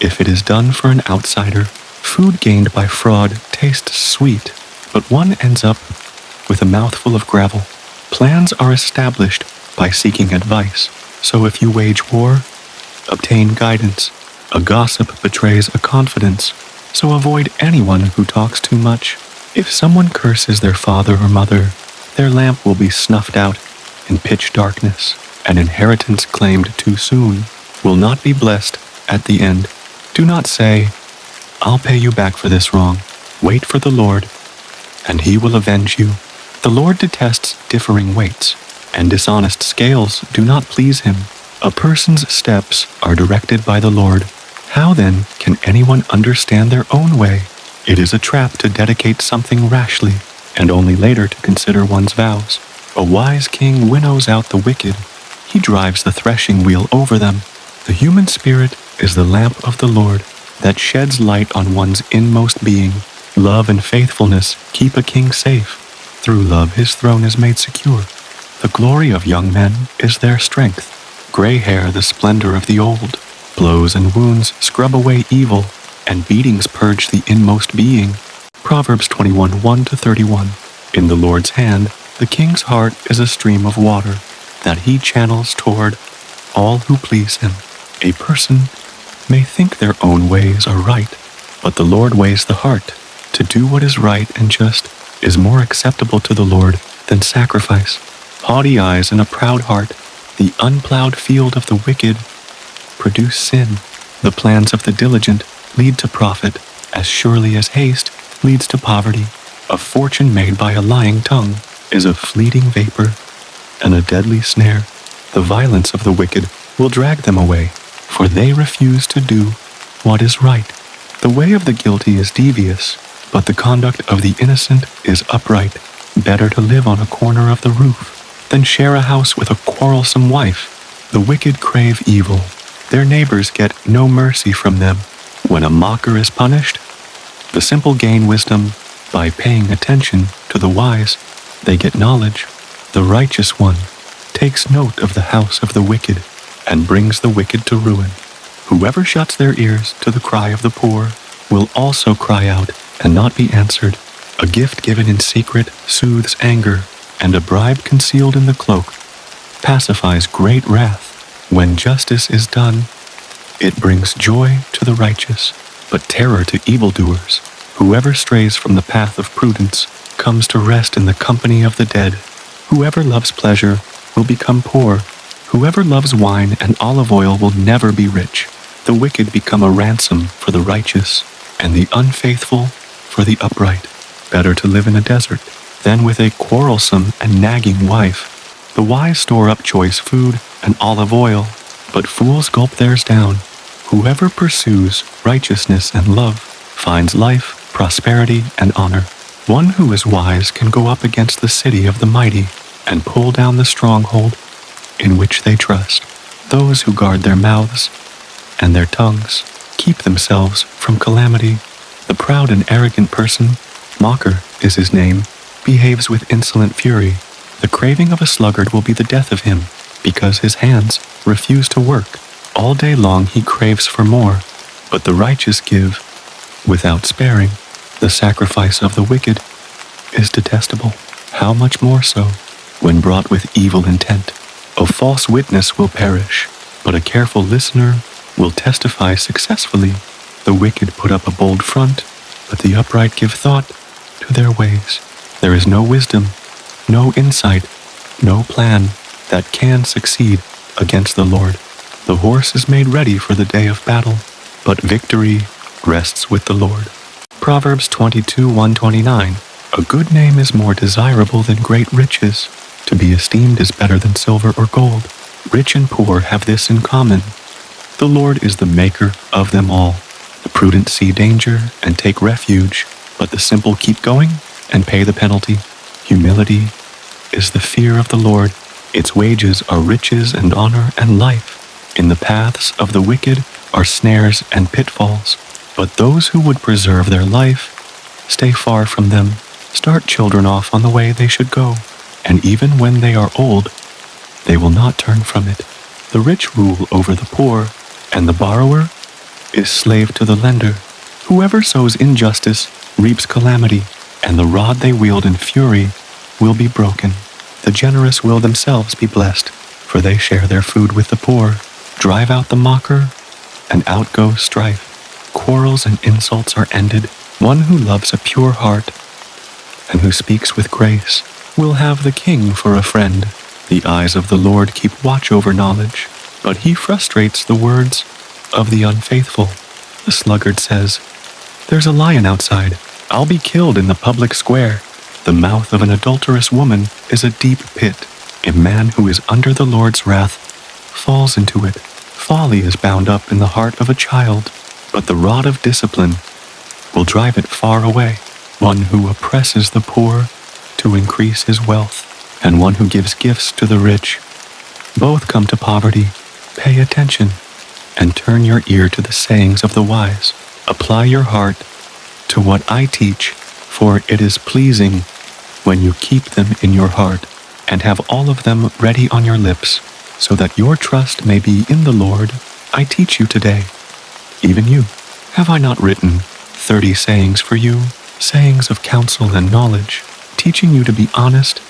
if it is done for an outsider. Food gained by fraud tastes sweet, but one ends up with a mouthful of gravel. Plans are established by seeking advice, So if you wage war, obtain guidance. A gossip betrays a confidence, so avoid anyone who talks too much. If someone curses their father or mother, their lamp will be snuffed out in pitch darkness. An inheritance claimed too soon will not be blessed at the end. Do not say, "I'll pay you back for this wrong." Wait for the Lord, and he will avenge you. The Lord detests differing weights, and dishonest scales do not please him. A person's steps are directed by the Lord. How then can anyone understand their own way? It is a trap to dedicate something rashly, and only later to consider one's vows. A wise king winnows out the wicked. He drives the threshing wheel over them. The human spirit is the lamp of the Lord that sheds light on one's inmost being. Love and faithfulness keep a king safe. Through love his throne is made secure. The glory of young men is their strength. Gray hair the splendor of the old. Blows and wounds scrub away evil, and beatings purge the inmost being. Proverbs 21, 1-31. In the Lord's hand, the king's heart is a stream of water that he channels toward all who please him. A person may think their own ways are right, but the Lord weighs the heart. To do what is right and just is more acceptable to the Lord than sacrifice. Haughty eyes and a proud heart, the unplowed field of the wicked, produce sin. The plans of the diligent lead to profit, as surely as haste leads to poverty. A fortune made by a lying tongue is a fleeting vapor and a deadly snare. The violence of the wicked will drag them away, for they refuse to do what is right. The way of the guilty is devious, but the conduct of the innocent is upright. Better to live on a corner of the roof than share a house with a quarrelsome wife. The wicked crave evil. Their neighbors get no mercy from them. When a mocker is punished, the simple gain wisdom. By paying attention to the wise, they get knowledge. The righteous one takes note of the house of the wicked and brings the wicked to ruin. Whoever shuts their ears to the cry of the poor will also cry out and not be answered. A gift given in secret soothes anger, and a bribe concealed in the cloak pacifies great wrath. When justice is done, it brings joy to the righteous, but terror to evildoers. Whoever strays from the path of prudence comes to rest in the company of the dead. Whoever loves pleasure will become poor. Whoever loves wine and olive oil will never be rich. The wicked become a ransom for the righteous, and the unfaithful for the upright. Better to live in a desert than with a quarrelsome and nagging wife. The wise store up choice food and olive oil, but fools gulp theirs down. Whoever pursues righteousness and love finds life, prosperity, and honor. One who is wise can go up against the city of the mighty and pull down the stronghold in which they trust. Those who guard their mouths and their tongues keep themselves from calamity. The proud and arrogant person, mocker is his name, behaves with insolent fury. The craving of a sluggard will be the death of him, because his hands refuse to work. All day long he craves for more, but the righteous give without sparing. The sacrifice of the wicked is detestable. How much more so when brought with evil intent? A false witness will perish, but a careful listener will testify successfully. The wicked put up a bold front, but the upright give thought to their ways. There is no wisdom, no insight, no plan that can succeed against the Lord. The horse is made ready for the day of battle, but victory rests with the Lord. Proverbs 22, 1-29. A good name is more desirable than great riches. To be esteemed is better than silver or gold. Rich and poor have this in common. The Lord is the maker of them all. The prudent see danger and take refuge, but the simple keep going and pay the penalty. Humility is the fear of the Lord. Its wages are riches and honor and life. In the paths of the wicked are snares and pitfalls, but those who would preserve their life stay far from them. Start children off on the way they should go, and even when they are old, they will not turn from it. The rich rule over the poor, and the borrower is slave to the lender. Whoever sows injustice reaps calamity, and the rod they wield in fury will be broken. The generous will themselves be blessed, for they share their food with the poor. Drive out the mocker, and out goes strife. Quarrels and insults are ended. One who loves a pure heart and who speaks with grace will have the king for a friend. The eyes of the Lord keep watch over knowledge, but he frustrates the words of the unfaithful. The sluggard says, "There's a lion outside. I'll be killed in the public square." The mouth of an adulterous woman is a deep pit. A man who is under the Lord's wrath falls into it. Folly is bound up in the heart of a child, but the rod of discipline will drive it far away. One who oppresses the poor to increase his wealth, and one who gives gifts to the rich, both come to poverty. Pay attention and turn your ear to the sayings of the wise. Apply your heart to what I teach, for it is pleasing when you keep them in your heart and have all of them ready on your lips, so that your trust may be in the Lord. I teach you today, even you. Have I not written 30 sayings for you, sayings of counsel and knowledge, teaching you to be honest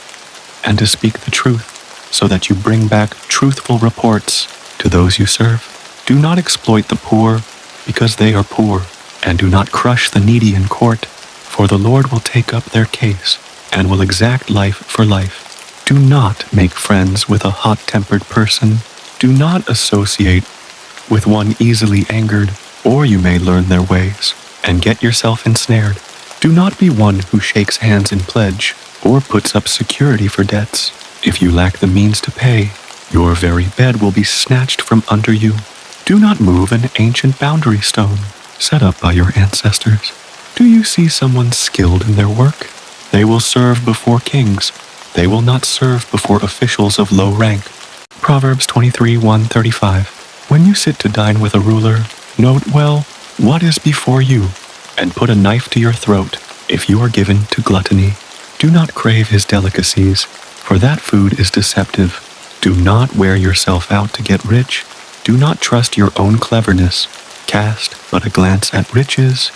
and to speak the truth, so that you bring back truthful reports to those you serve? Do not exploit the poor because they are poor, and do not crush the needy in court, for the Lord will take up their case and will exact life for life. Do not make friends with a hot-tempered person. Do not associate with one easily angered, or you may learn their ways and get yourself ensnared. Do not be one who shakes hands in pledge or puts up security for debts. If you lack the means to pay, your very bed will be snatched from under you. Do not move an ancient boundary stone set up by your ancestors. Do you see someone skilled in their work? They will serve before kings. They will not serve before officials of low rank. Proverbs 23:1-35. When you sit to dine with a ruler, note well what is before you, and put a knife to your throat if you are given to gluttony. Do not crave his delicacies, for that food is deceptive. Do not wear yourself out to get rich. Do not trust your own cleverness. Cast but a glance at riches,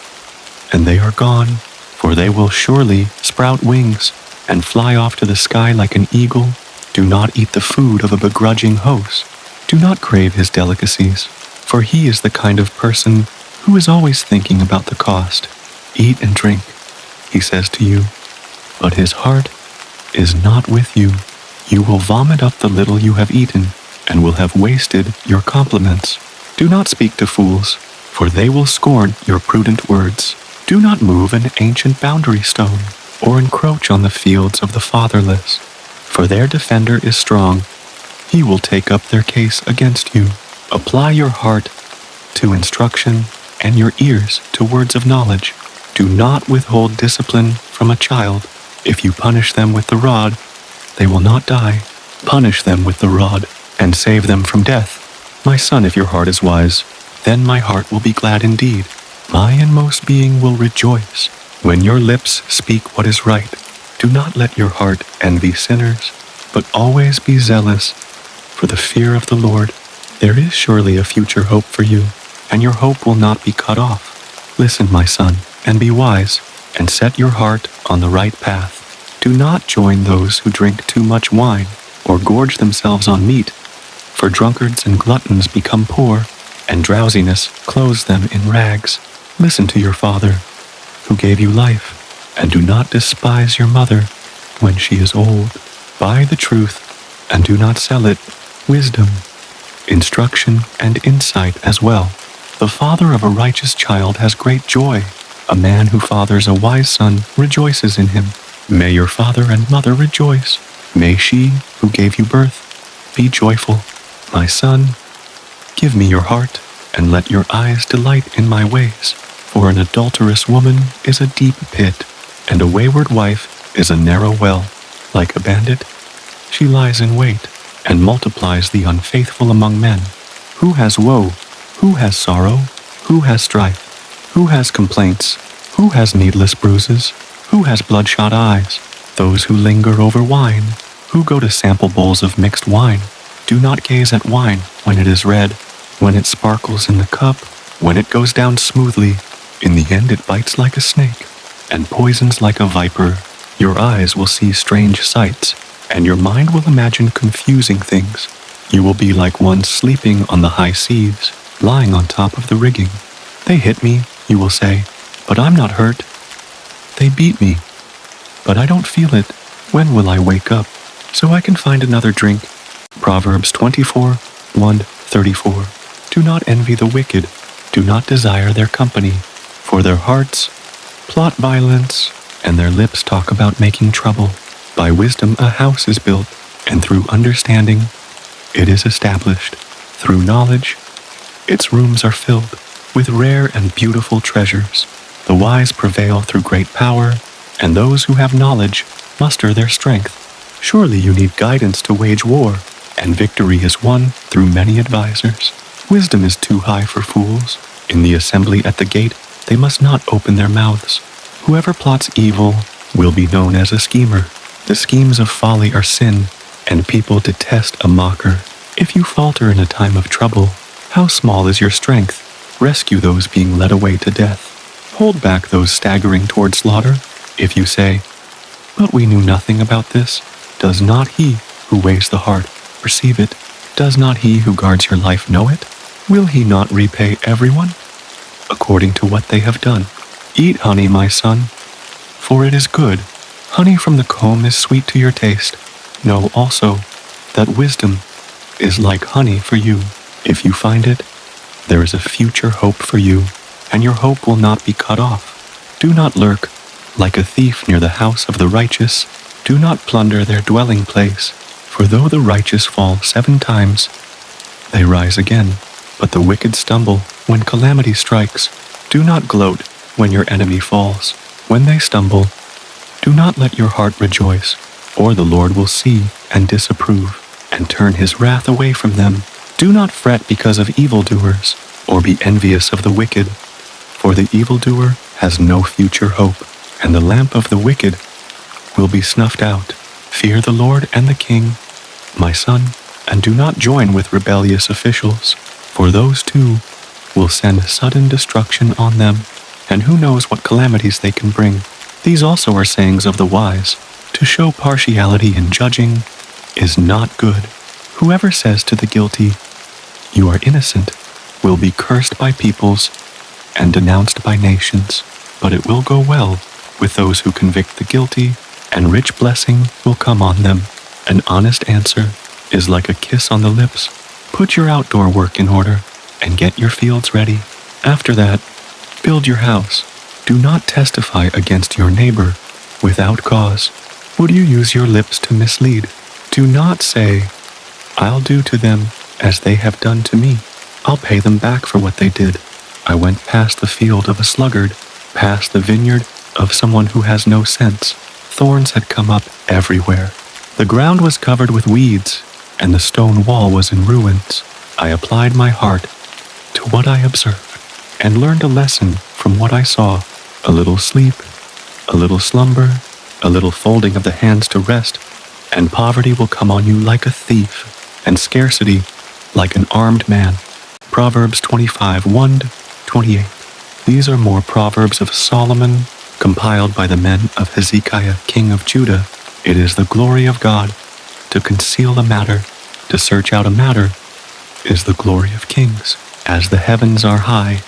and they are gone, for they will surely sprout wings and fly off to the sky like an eagle. Do not eat the food of a begrudging host. Do not crave his delicacies, for he is the kind of person who is always thinking about the cost. Eat and drink, he says to you, but his heart is not with you. You will vomit up the little you have eaten, and will have wasted your compliments. Do not speak to fools, for they will scorn your prudent words. Do not move an ancient boundary stone, or encroach on the fields of the fatherless, for their defender is strong. He will take up their case against you. Apply your heart to instruction and your ears to words of knowledge. Do not withhold discipline from a child. If you punish them with the rod, they will not die. Punish them with the rod and save them from death. My son, if your heart is wise, then my heart will be glad indeed. My inmost being will rejoice when your lips speak what is right. Do not let your heart envy sinners, but always be zealous for the fear of the Lord. There is surely a future hope for you, and your hope will not be cut off. Listen, my son, and be wise, and set your heart on the right path. Do not join those who drink too much wine, or gorge themselves on meat, for drunkards and gluttons become poor, and drowsiness clothes them in rags. Listen to your father, who gave you life, and do not despise your mother when she is old. Buy the truth, and do not sell it, wisdom, instruction, and insight as well. The father of a righteous child has great joy. A man who fathers a wise son rejoices in him. May your father and mother rejoice. May she, who gave you birth, be joyful. My son, give me your heart, and let your eyes delight in my ways. For an adulterous woman is a deep pit, and a wayward wife is a narrow well. Like a bandit, she lies in wait, and multiplies the unfaithful among men. Who has woe? Who has sorrow? Who has strife? Who has complaints? Who has needless bruises? Who has bloodshot eyes? Those who linger over wine, who go to sample bowls of mixed wine. Do not gaze at wine when it is red, when it sparkles in the cup, when it goes down smoothly. In the end it bites like a snake, and poisons like a viper. Your eyes will see strange sights, and your mind will imagine confusing things. You will be like one sleeping on the high seas, lying on top of the rigging. They hit me, you will say, but I'm not hurt. They beat me, but I don't feel it. When will I wake up so I can find another drink? Proverbs 24:1-34. Do not envy the wicked. Do not desire their company, for their hearts plot violence, and their lips talk about making trouble. By wisdom a house is built, and through understanding it is established. Through knowledge, its rooms are filled with rare and beautiful treasures. The wise prevail through great power, and those who have knowledge muster their strength. Surely you need guidance to wage war, and victory is won through many advisers. Wisdom is too high for fools. In the assembly at the gate, they must not open their mouths. Whoever plots evil will be known as a schemer. The schemes of folly are sin, and people detest a mocker. If you falter in a time of trouble, how small is your strength? Rescue those being led away to death. Hold back those staggering toward slaughter. If you say, but we knew nothing about this, does not he who weighs the heart perceive it? Does not he who guards your life know it? Will he not repay everyone according to what they have done? Eat honey, my son, for it is good. Honey from the comb is sweet to your taste. Know also that wisdom is like honey for you. If you find it, there is a future hope for you, and your hope will not be cut off. Do not lurk like a thief near the house of the righteous. Do not plunder their dwelling place, for though the righteous fall 7 times, they rise again. But the wicked stumble when calamity strikes. Do not gloat when your enemy falls. When they stumble, do not let your heart rejoice, or the Lord will see and disapprove, and turn his wrath away from them. Do not fret because of evildoers, or be envious of the wicked, for the evildoer has no future hope, and the lamp of the wicked will be snuffed out. Fear the Lord and the king, my son, and do not join with rebellious officials, for those too will send sudden destruction on them, and who knows what calamities they can bring. These also are sayings of the wise. To show partiality in judging is not good. Whoever says to the guilty, you are innocent, will be cursed by peoples and denounced by nations. But it will go well with those who convict the guilty, and rich blessing will come on them. An honest answer is like a kiss on the lips. Put your outdoor work in order and get your fields ready. After that, build your house. Do not testify against your neighbor without cause. Would you use your lips to mislead? Do not say, I'll do to them as they have done to me. I'll pay them back for what they did. I went past the field of a sluggard, past the vineyard of someone who has no sense. Thorns had come up everywhere. The ground was covered with weeds, and the stone wall was in ruins. I applied my heart to what I observed, and learned a lesson from what I saw. A little sleep, a little slumber, a little folding of the hands to rest, and poverty will come on you like a thief, and scarcity like an armed man. Proverbs 25:1-28. These are more proverbs of Solomon, compiled by the men of Hezekiah, king of Judah. It is the glory of God to conceal a matter. To search out a matter is the glory of kings. As the heavens are high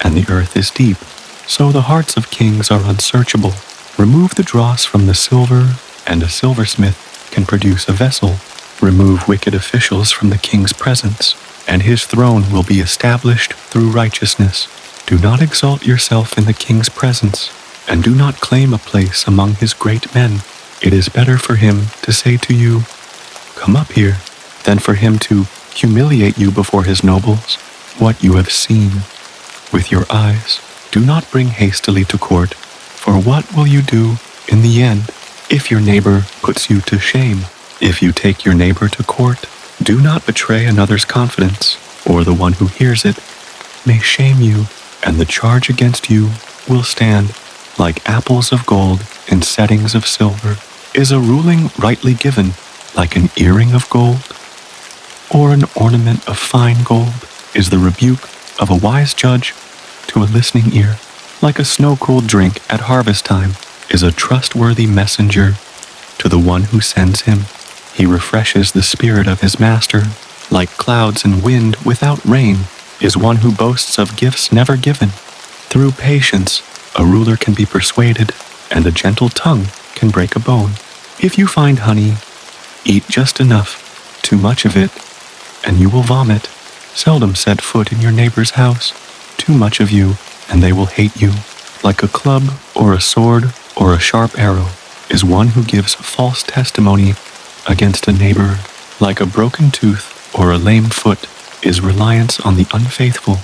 and the earth is deep, so the hearts of kings are unsearchable. Remove the dross from the silver, and a silversmith can produce a vessel. Remove wicked officials from the king's presence, and his throne will be established through righteousness. Do not exalt yourself in the king's presence, and do not claim a place among his great men. It is better for him to say to you, come up here, than for him to humiliate you before his nobles. What you have seen with your eyes, do not bring hastily to court, for what will you do in the end if your neighbor puts you to shame? If you take your neighbor to court, do not betray another's confidence, or the one who hears it may shame you, and the charge against you will stand like apples of gold in settings of silver. Is a ruling rightly given like an earring of gold, or an ornament of fine gold? Is the rebuke of a wise judge to a listening ear? Like a snow-cooled drink at harvest time is a trustworthy messenger to the one who sends him. He refreshes the spirit of his master Like clouds and wind without rain is one who boasts of gifts never given. Through patience, a ruler can be persuaded, and a gentle tongue can break a bone. If you find honey, eat just enough, too much of it, and you will vomit. Seldom set foot in your neighbor's house. Too much of you, and they will hate you. Like a club or a sword or a sharp arrow is one who gives false testimony against a neighbor. Like a broken tooth or a lame foot is reliance on the unfaithful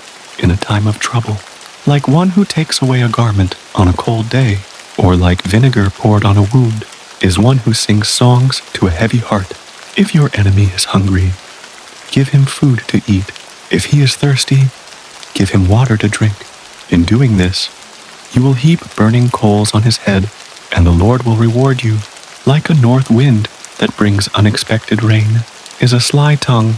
in a time of trouble. Like one who takes away a garment on a cold day, or like vinegar poured on a wound, is one who sings songs to a heavy heart. If your enemy is hungry, give him food to eat. If he is thirsty, give him water to drink. In doing this, you will heap burning coals on his head, and the Lord will reward you. Like a north wind that brings unexpected rain is a sly tongue,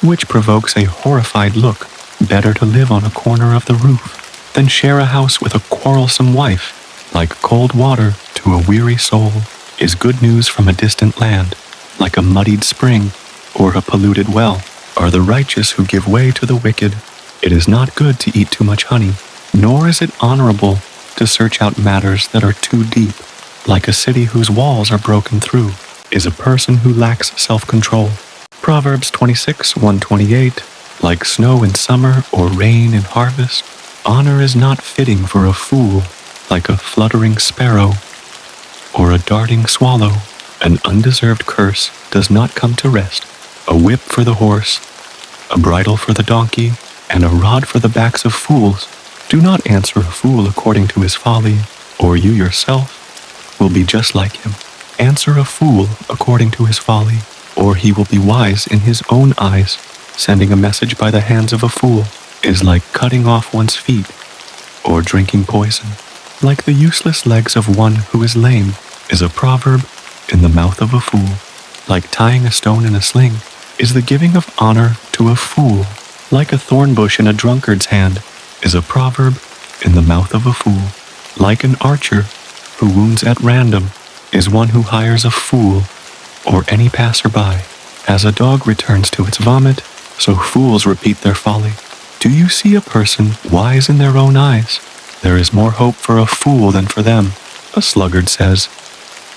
which provokes a horrified look. Better to live on a corner of the roof than share a house with a quarrelsome wife. Like cold water to a weary soul is good news from a distant land. Like a muddied spring or a polluted well are the righteous who give way to the wicked. It is not good to eat too much honey, nor is it honorable to search out matters that are too deep. Like a city whose walls are broken through is a person who lacks self-control. Proverbs 26:128. Like snow in summer or rain in harvest, honor is not fitting for a fool. Like a fluttering sparrow or a darting swallow, an undeserved curse does not come to rest. A whip for the horse, a bridle for the donkey, and a rod for the backs of fools. Do not answer a fool according to his folly, or you yourself will be just like him. Answer a fool according to his folly, or he will be wise in his own eyes. Sending a message by the hands of a fool is like cutting off one's feet or drinking poison. Like the useless legs of one who is lame is a proverb in the mouth of a fool. Like tying a stone in a sling is the giving of honor to a fool. Like a thorn bush in a drunkard's hand is a proverb in the mouth of a fool. Like an archer who wounds at random is one who hires a fool or any passerby. As a dog returns to its vomit, so fools repeat their folly. Do you see a person wise in their own eyes? There is more hope for a fool than for them. A sluggard says,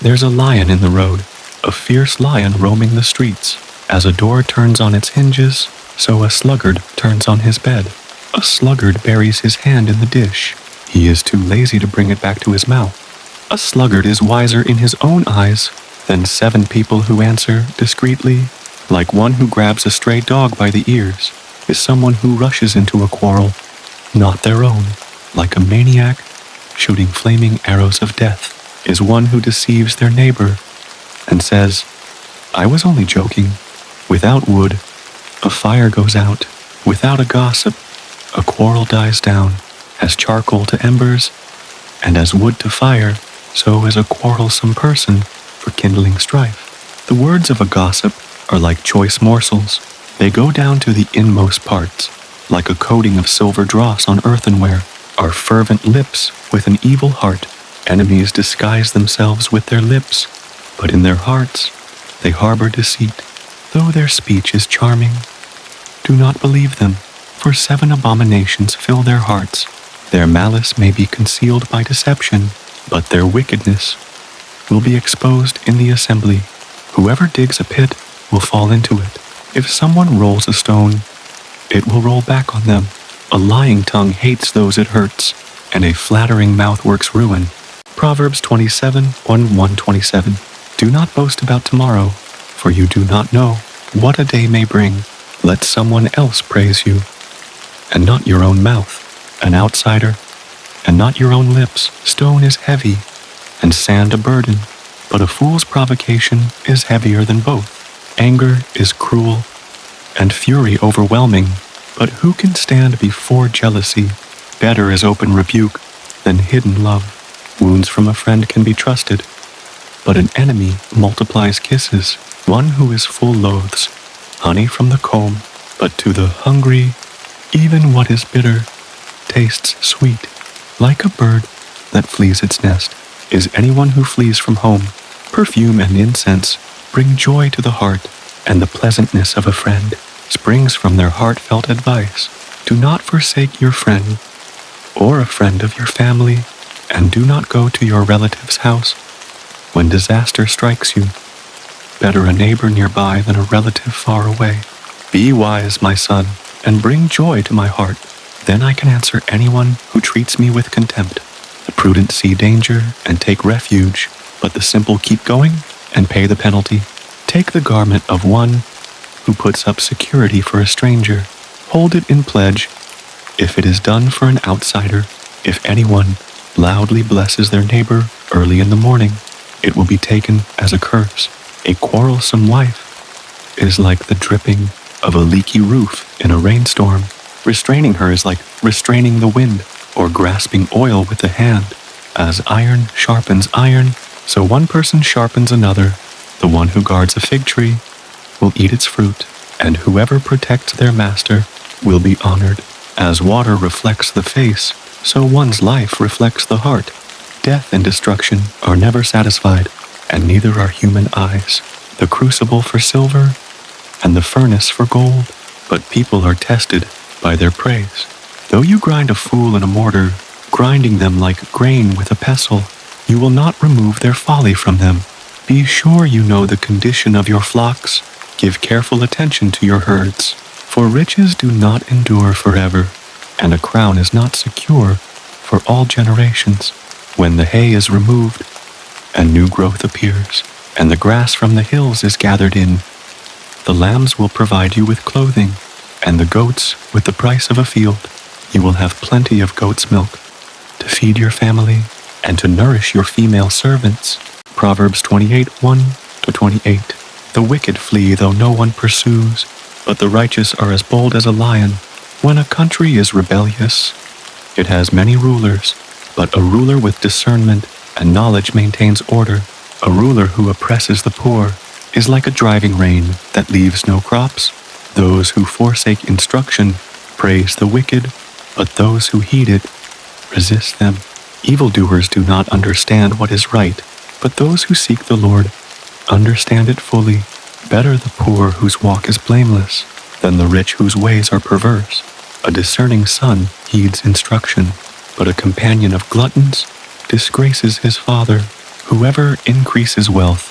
"There's a lion in the road, a fierce lion roaming the streets." As a door turns on its hinges, so a sluggard turns on his bed. A sluggard buries his hand in the dish. He is too lazy to bring it back to his mouth. A sluggard is wiser in his own eyes than 7 people who answer discreetly. Like one who grabs a stray dog by the ears is someone who rushes into a quarrel, not their own. Like a maniac shooting flaming arrows of death is one who deceives their neighbor and says, "I was only joking." Without wood, a fire goes out. Without a gossip, a quarrel dies down. As charcoal to embers, and as wood to fire, so is a quarrelsome person for kindling strife. The words of a gossip are like choice morsels. They go down to the inmost parts. Like a coating of silver dross on earthenware are fervent lips with an evil heart. Enemies disguise themselves with their lips, but in their hearts they harbor deceit. Though their speech is charming, do not believe them, for 7 abominations fill their hearts. Their malice may be concealed by deception, but their wickedness will be exposed in the assembly. Whoever digs a pit will fall into it. If someone rolls a stone, it will roll back on them. A lying tongue hates those it hurts, and a flattering mouth works ruin. Proverbs 27:1-27. Do not boast about tomorrow, for you do not know what a day may bring. Let someone else praise you, and not your own mouth. An outsider, and not your own lips. Stone is heavy, and sand a burden, but a fool's provocation is heavier than both. Anger is cruel, and fury overwhelming, but who can stand before jealousy? Better is open rebuke than hidden love. Wounds from a friend can be trusted, but an enemy multiplies kisses. One who is full loathes honey from the comb, but to the hungry, even what is bitter tastes sweet. Like a bird that flees its nest is anyone who flees from home. Perfume and incense bring joy to the heart, and the pleasantness of a friend springs from their heartfelt advice. Do not forsake your friend or a friend of your family, and do not go to your relative's house when disaster strikes you. Better a neighbor nearby than a relative far away. Be wise, my son, and bring joy to my heart. Then I can answer anyone who treats me with contempt. The prudent see danger and take refuge, but the simple keep going and pay the penalty. Take the garment of one who puts up security for a stranger. Hold it in pledge if it is done for an outsider. If anyone loudly blesses their neighbor early in the morning, it will be taken as a curse. A quarrelsome wife is like the dripping of a leaky roof in a rainstorm. Restraining her is like restraining the wind or grasping oil with the hand. As iron sharpens iron, so one person sharpens another. The one who guards a fig tree will eat its fruit, and whoever protects their master will be honored. As water reflects the face, so one's life reflects the heart. Death and destruction are never satisfied, and neither are human eyes. The crucible for silver and the furnace for gold, but people are tested by their praise. Though you grind a fool in a mortar, grinding them like grain with a pestle, you will not remove their folly from them. Be sure you know the condition of your flocks. Give careful attention to your herds, for riches do not endure forever, and a crown is not secure for all generations. When the hay is removed, and new growth appears, and the grass from the hills is gathered in, the lambs will provide you with clothing, and the goats with the price of a field. You will have plenty of goat's milk to feed your family and to nourish your female servants. Proverbs 28:1-28. The wicked flee though no one pursues, but the righteous are as bold as a lion. When a country is rebellious, it has many rulers, but a ruler with discernment and knowledge maintains order. A ruler who oppresses the poor is like a driving rain that leaves no crops. Those who forsake instruction praise the wicked, but those who heed it resist them. Evildoers do not understand what is right, but those who seek the Lord understand it fully. Better the poor whose walk is blameless than the rich whose ways are perverse. A discerning son heeds instruction, but a companion of gluttons disgraces his father. Whoever increases wealth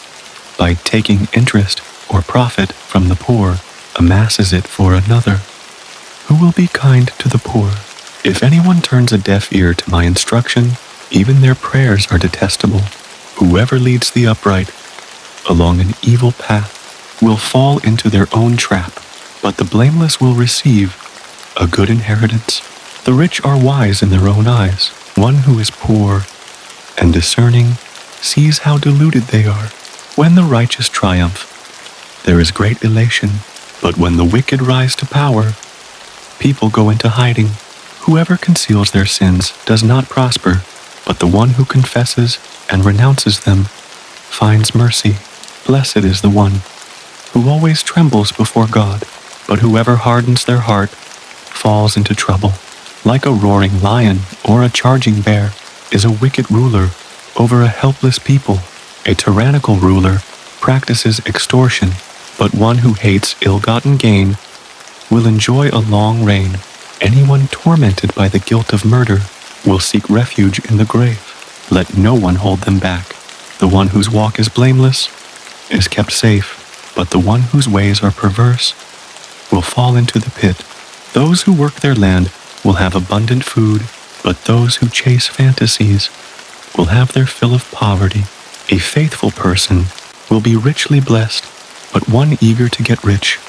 by taking interest or profit from the poor amasses it for another. Who will be kind to the poor? If anyone turns a deaf ear to my instruction, even their prayers are detestable. Whoever leads the upright along an evil path will fall into their own trap, but the blameless will receive a good inheritance. The rich are wise in their own eyes. One who is poor and discerning sees how deluded they are. When the righteous triumph, there is great elation, but when the wicked rise to power, people go into hiding. Whoever conceals their sins does not prosper, but the one who confesses and renounces them finds mercy. Blessed is the one who always trembles before God, but whoever hardens their heart falls into trouble. Like a roaring lion or a charging bear is a wicked ruler over a helpless people. A tyrannical ruler practices extortion, but one who hates ill-gotten gain will enjoy a long reign. Anyone tormented by the guilt of murder will seek refuge in the grave. Let no one hold them back. The one whose walk is blameless is kept safe, but the one whose ways are perverse will fall into the pit. Those who work their land will have abundant food, but those who chase fantasies will have their fill of poverty. A faithful person will be richly blessed, but one eager to get rich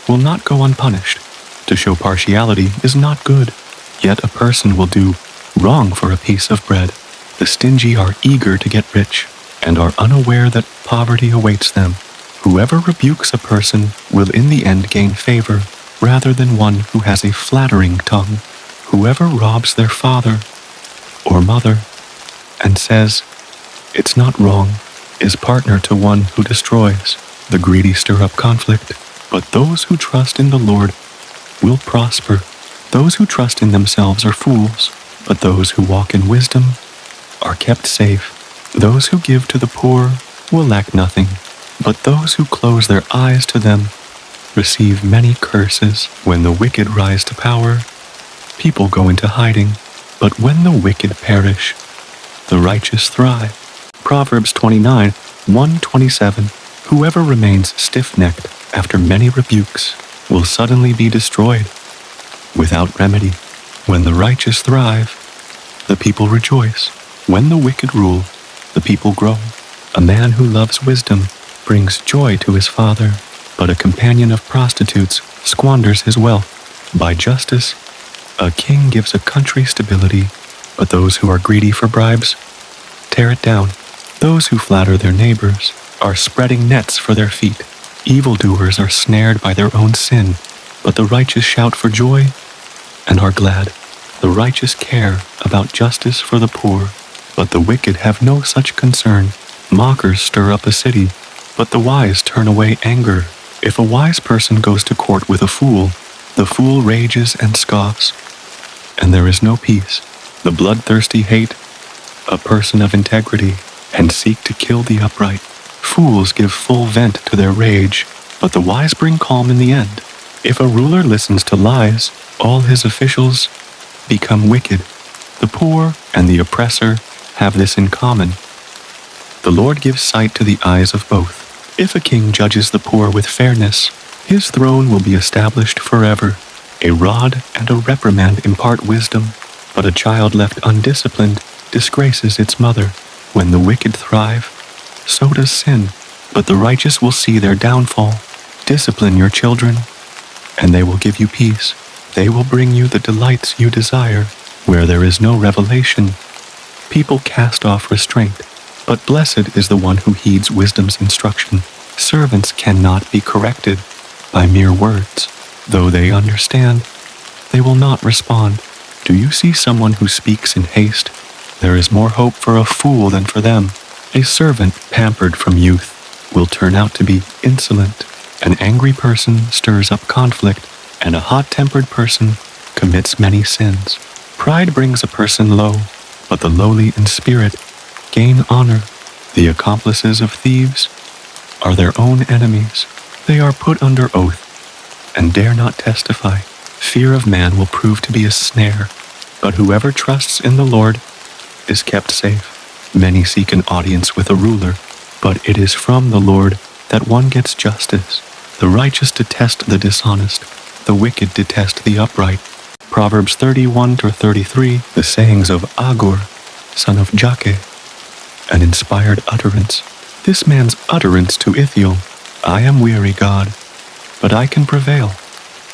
will not go unpunished. To show partiality is not good, yet a person will do wrong for a piece of bread. The stingy are eager to get rich and are unaware that poverty awaits them. Whoever rebukes a person will in the end gain favor, rather than one who has a flattering tongue. Whoever robs their father or mother and says, "It's not wrong," is partner to one who destroys. The greedy stir up conflict, but those who trust in the Lord will prosper. Those who trust in themselves are fools, but those who walk in wisdom are kept safe. Those who give to the poor will lack nothing, but those who close their eyes to them receive many curses. When the wicked rise to power, people go into hiding, but when the wicked perish, the righteous thrive. Proverbs 29:1-27. Whoever remains stiff-necked after many rebukes will suddenly be destroyed without remedy. When the righteous thrive, the people rejoice. When the wicked rule, the people grow. A man who loves wisdom brings joy to his father, but a companion of prostitutes squanders his wealth. By justice, a king gives a country stability, but those who are greedy for bribes tear it down. Those who flatter their neighbors are spreading nets for their feet. Evildoers are snared by their own sin, but the righteous shout for joy and are glad. The righteous care about justice for the poor, but the wicked have no such concern. Mockers stir up a city, but the wise turn away anger. If a wise person goes to court with a fool, the fool rages and scoffs, and there is no peace. The bloodthirsty hate a person of integrity and seek to kill the upright. Fools give full vent to their rage, but the wise bring calm in the end. If a ruler listens to lies, all his officials become wicked. The poor and the oppressor have this in common. The Lord gives sight to the eyes of both. If a king judges the poor with fairness, his throne will be established forever. A rod and a reprimand impart wisdom, but a child left undisciplined disgraces its mother. When the wicked thrive, so does sin, but the righteous will see their downfall. Discipline your children, and they will give you peace. They will bring you the delights you desire. Where there is no revelation, people cast off restraint, but blessed is the one who heeds wisdom's instruction. Servants cannot be corrected by mere words. Though they understand, they will not respond. Do you see someone who speaks in haste? There is more hope for a fool than for them. A servant pampered from youth will turn out to be insolent. An angry person stirs up conflict, and a hot-tempered person commits many sins. Pride brings a person low, but the lowly in spirit gain honor. The accomplices of thieves are their own enemies. They are put under oath and dare not testify. Fear of man will prove to be a snare, but whoever trusts in the Lord is kept safe. Many seek an audience with a ruler, but it is from the Lord that one gets justice. The righteous detest the dishonest, the wicked detest the upright. Proverbs 31-33, the sayings of Agur, son of Jakeh, an inspired utterance. This man's utterance to Ithiel, I am weary, God, but I can prevail.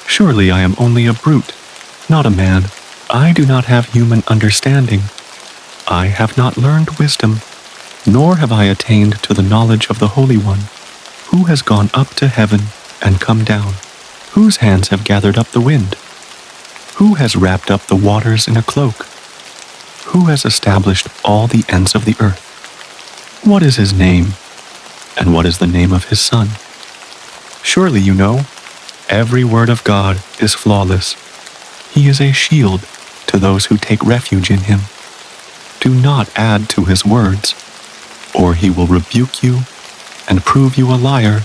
Surely I am only a brute, not a man. I do not have human understanding. I have not learned wisdom, nor have I attained to the knowledge of the Holy One. Who has gone up to heaven and come down? Whose hands have gathered up the wind? Who has wrapped up the waters in a cloak? Who has established all the ends of the earth? What is his name, and what is the name of his son? Surely you know, every word of God is flawless. He is a shield to those who take refuge in him. Do not add to his words, or he will rebuke you and prove you a liar.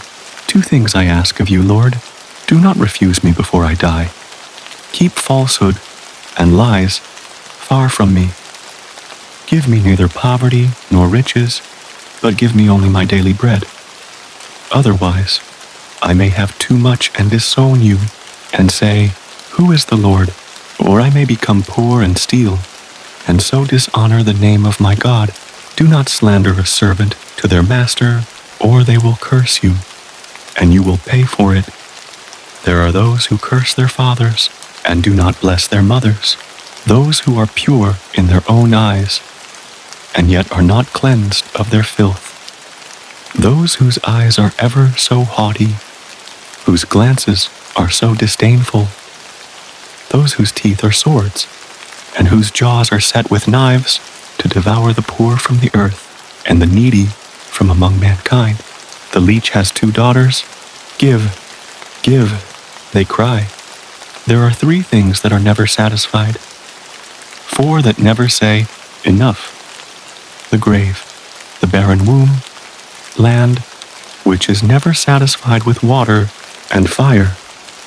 2 things I ask of you, Lord. Do not refuse me before I die. Keep falsehood and lies far from me. Give me neither poverty nor riches, but give me only my daily bread. Otherwise, I may have too much and disown you, and say, Who is the Lord? Or I may become poor and steal, and so dishonor the name of my God. Do not slander a servant to their master, or they will curse you, and you will pay for it. There are those who curse their fathers, and do not bless their mothers, those who are pure in their own eyes, and yet are not cleansed of their filth. Those whose eyes are ever so haughty, whose glances are so disdainful, those whose teeth are swords, and whose jaws are set with knives to devour the poor from the earth, and the needy from among mankind. The leech has 2 daughters. Give, give, they cry. There are 3 things that are never satisfied, 4 that never say, enough. The grave, the barren womb, land, which is never satisfied with water, and fire,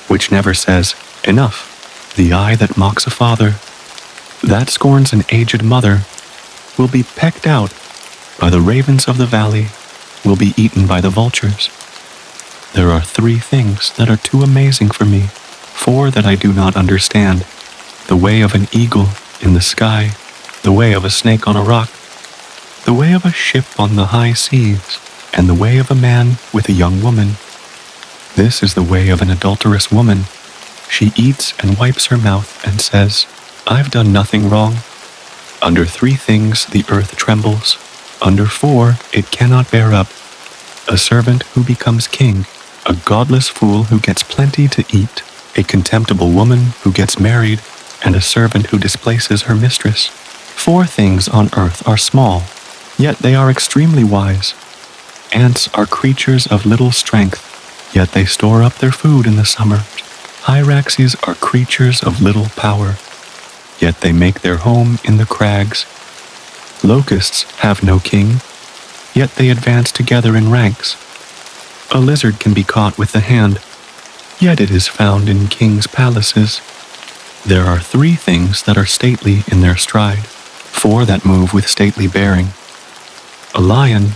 which never says, enough. The eye that mocks a father, that scorns an aged mother, will be pecked out by the ravens of the valley, will be eaten by the vultures. There are 3 things that are too amazing for me, 4 that I do not understand. The way of an eagle in the sky, the way of a snake on a rock, the way of a ship on the high seas, and the way of a man with a young woman. This is the way of an adulterous woman. She eats and wipes her mouth and says, I've done nothing wrong. Under 3 things the earth trembles. Under 4 it cannot bear up. A servant who becomes king, a godless fool who gets plenty to eat, a contemptible woman who gets married, and a servant who displaces her mistress. 4 things on earth are small, yet they are extremely wise. Ants are creatures of little strength, yet they store up their food in the summer. Hyraxes are creatures of little power, yet they make their home in the crags. Locusts have no king, yet they advance together in ranks. A lizard can be caught with the hand, yet it is found in kings' palaces. There are 3 things that are stately in their stride, 4 that move with stately bearing. A lion,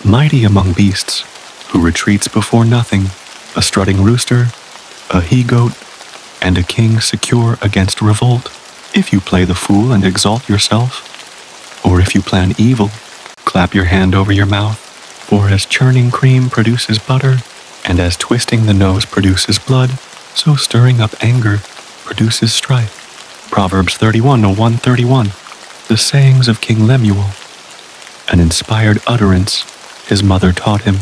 mighty among beasts, who retreats before nothing, a strutting rooster, a he-goat, and a king secure against revolt. If you play the fool and exalt yourself, or if you plan evil, clap your hand over your mouth, for as churning cream produces butter, and as twisting the nose produces blood, so stirring up anger produces strife. Proverbs 31:131. The sayings of King Lemuel. An inspired utterance his mother taught him.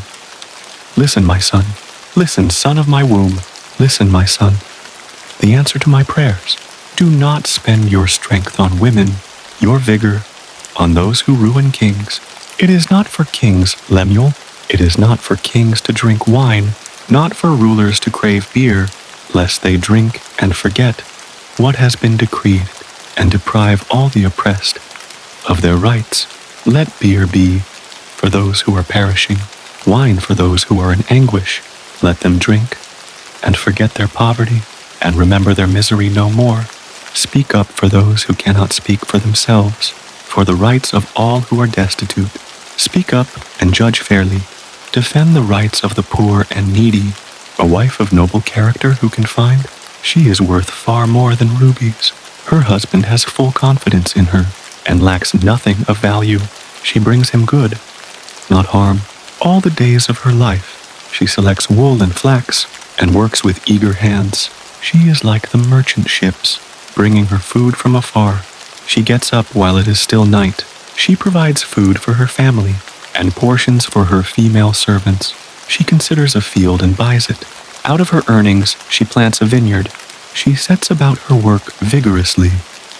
Listen, my son. Listen, son of my womb. Listen, my son. The answer to my prayers. Do not spend your strength on women, your vigor on those who ruin kings. It is not for kings, Lemuel. It is not for kings to drink wine, not for rulers to crave beer, lest they drink and forget what has been decreed, and deprive all the oppressed of their rights. Let beer be for those who are perishing, wine for those who are in anguish. Let them drink and forget their poverty, and remember their misery no more. Speak up for those who cannot speak for themselves, for the rights of all who are destitute. Speak up and judge fairly. Defend the rights of the poor and needy. A wife of noble character who can find? She is worth far more than rubies. Her husband has full confidence in her, and lacks nothing of value. She brings him good, not harm. All the days of her life, she selects wool and flax, and works with eager hands. She is like the merchant ships, bringing her food from afar. She gets up while it is still night. She provides food for her family, and portions for her female servants. She considers a field and buys it. Out of her earnings, she plants a vineyard. She sets about her work vigorously.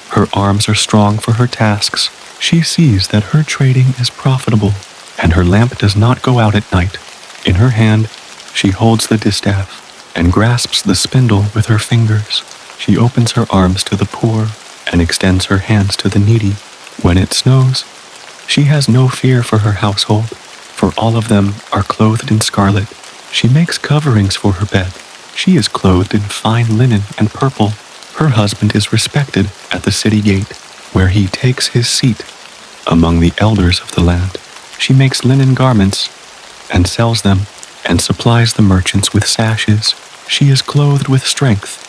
Her arms are strong for her tasks. She sees that her trading is profitable, and her lamp does not go out at night. In her hand, she holds the distaff, and grasps the spindle with her fingers. She opens her arms to the poor, and extends her hands to the needy. When it snows, she has no fear for her household, for all of them are clothed in scarlet. She makes coverings for her bed. She is clothed in fine linen and purple. Her husband is respected at the city gate, where he takes his seat among the elders of the land. She makes linen garments and sells them, and supplies the merchants with sashes. She is clothed with strength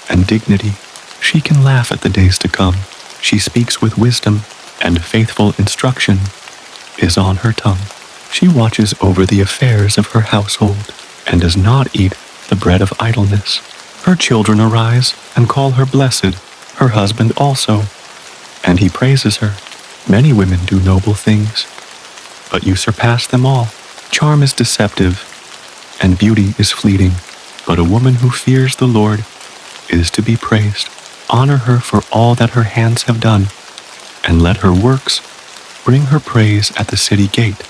and dignity. She can laugh at the days to come. She speaks with wisdom, and faithful instruction is on her tongue. She watches over the affairs of her household, and does not eat the bread of idleness. Her children arise and call her blessed, her husband also, and he praises her. Many women do noble things, but you surpass them all. Charm is deceptive, and beauty is fleeting, but a woman who fears the Lord is to be praised. Honor her for all that her hands have done, and let her works bring her praise at the city gate.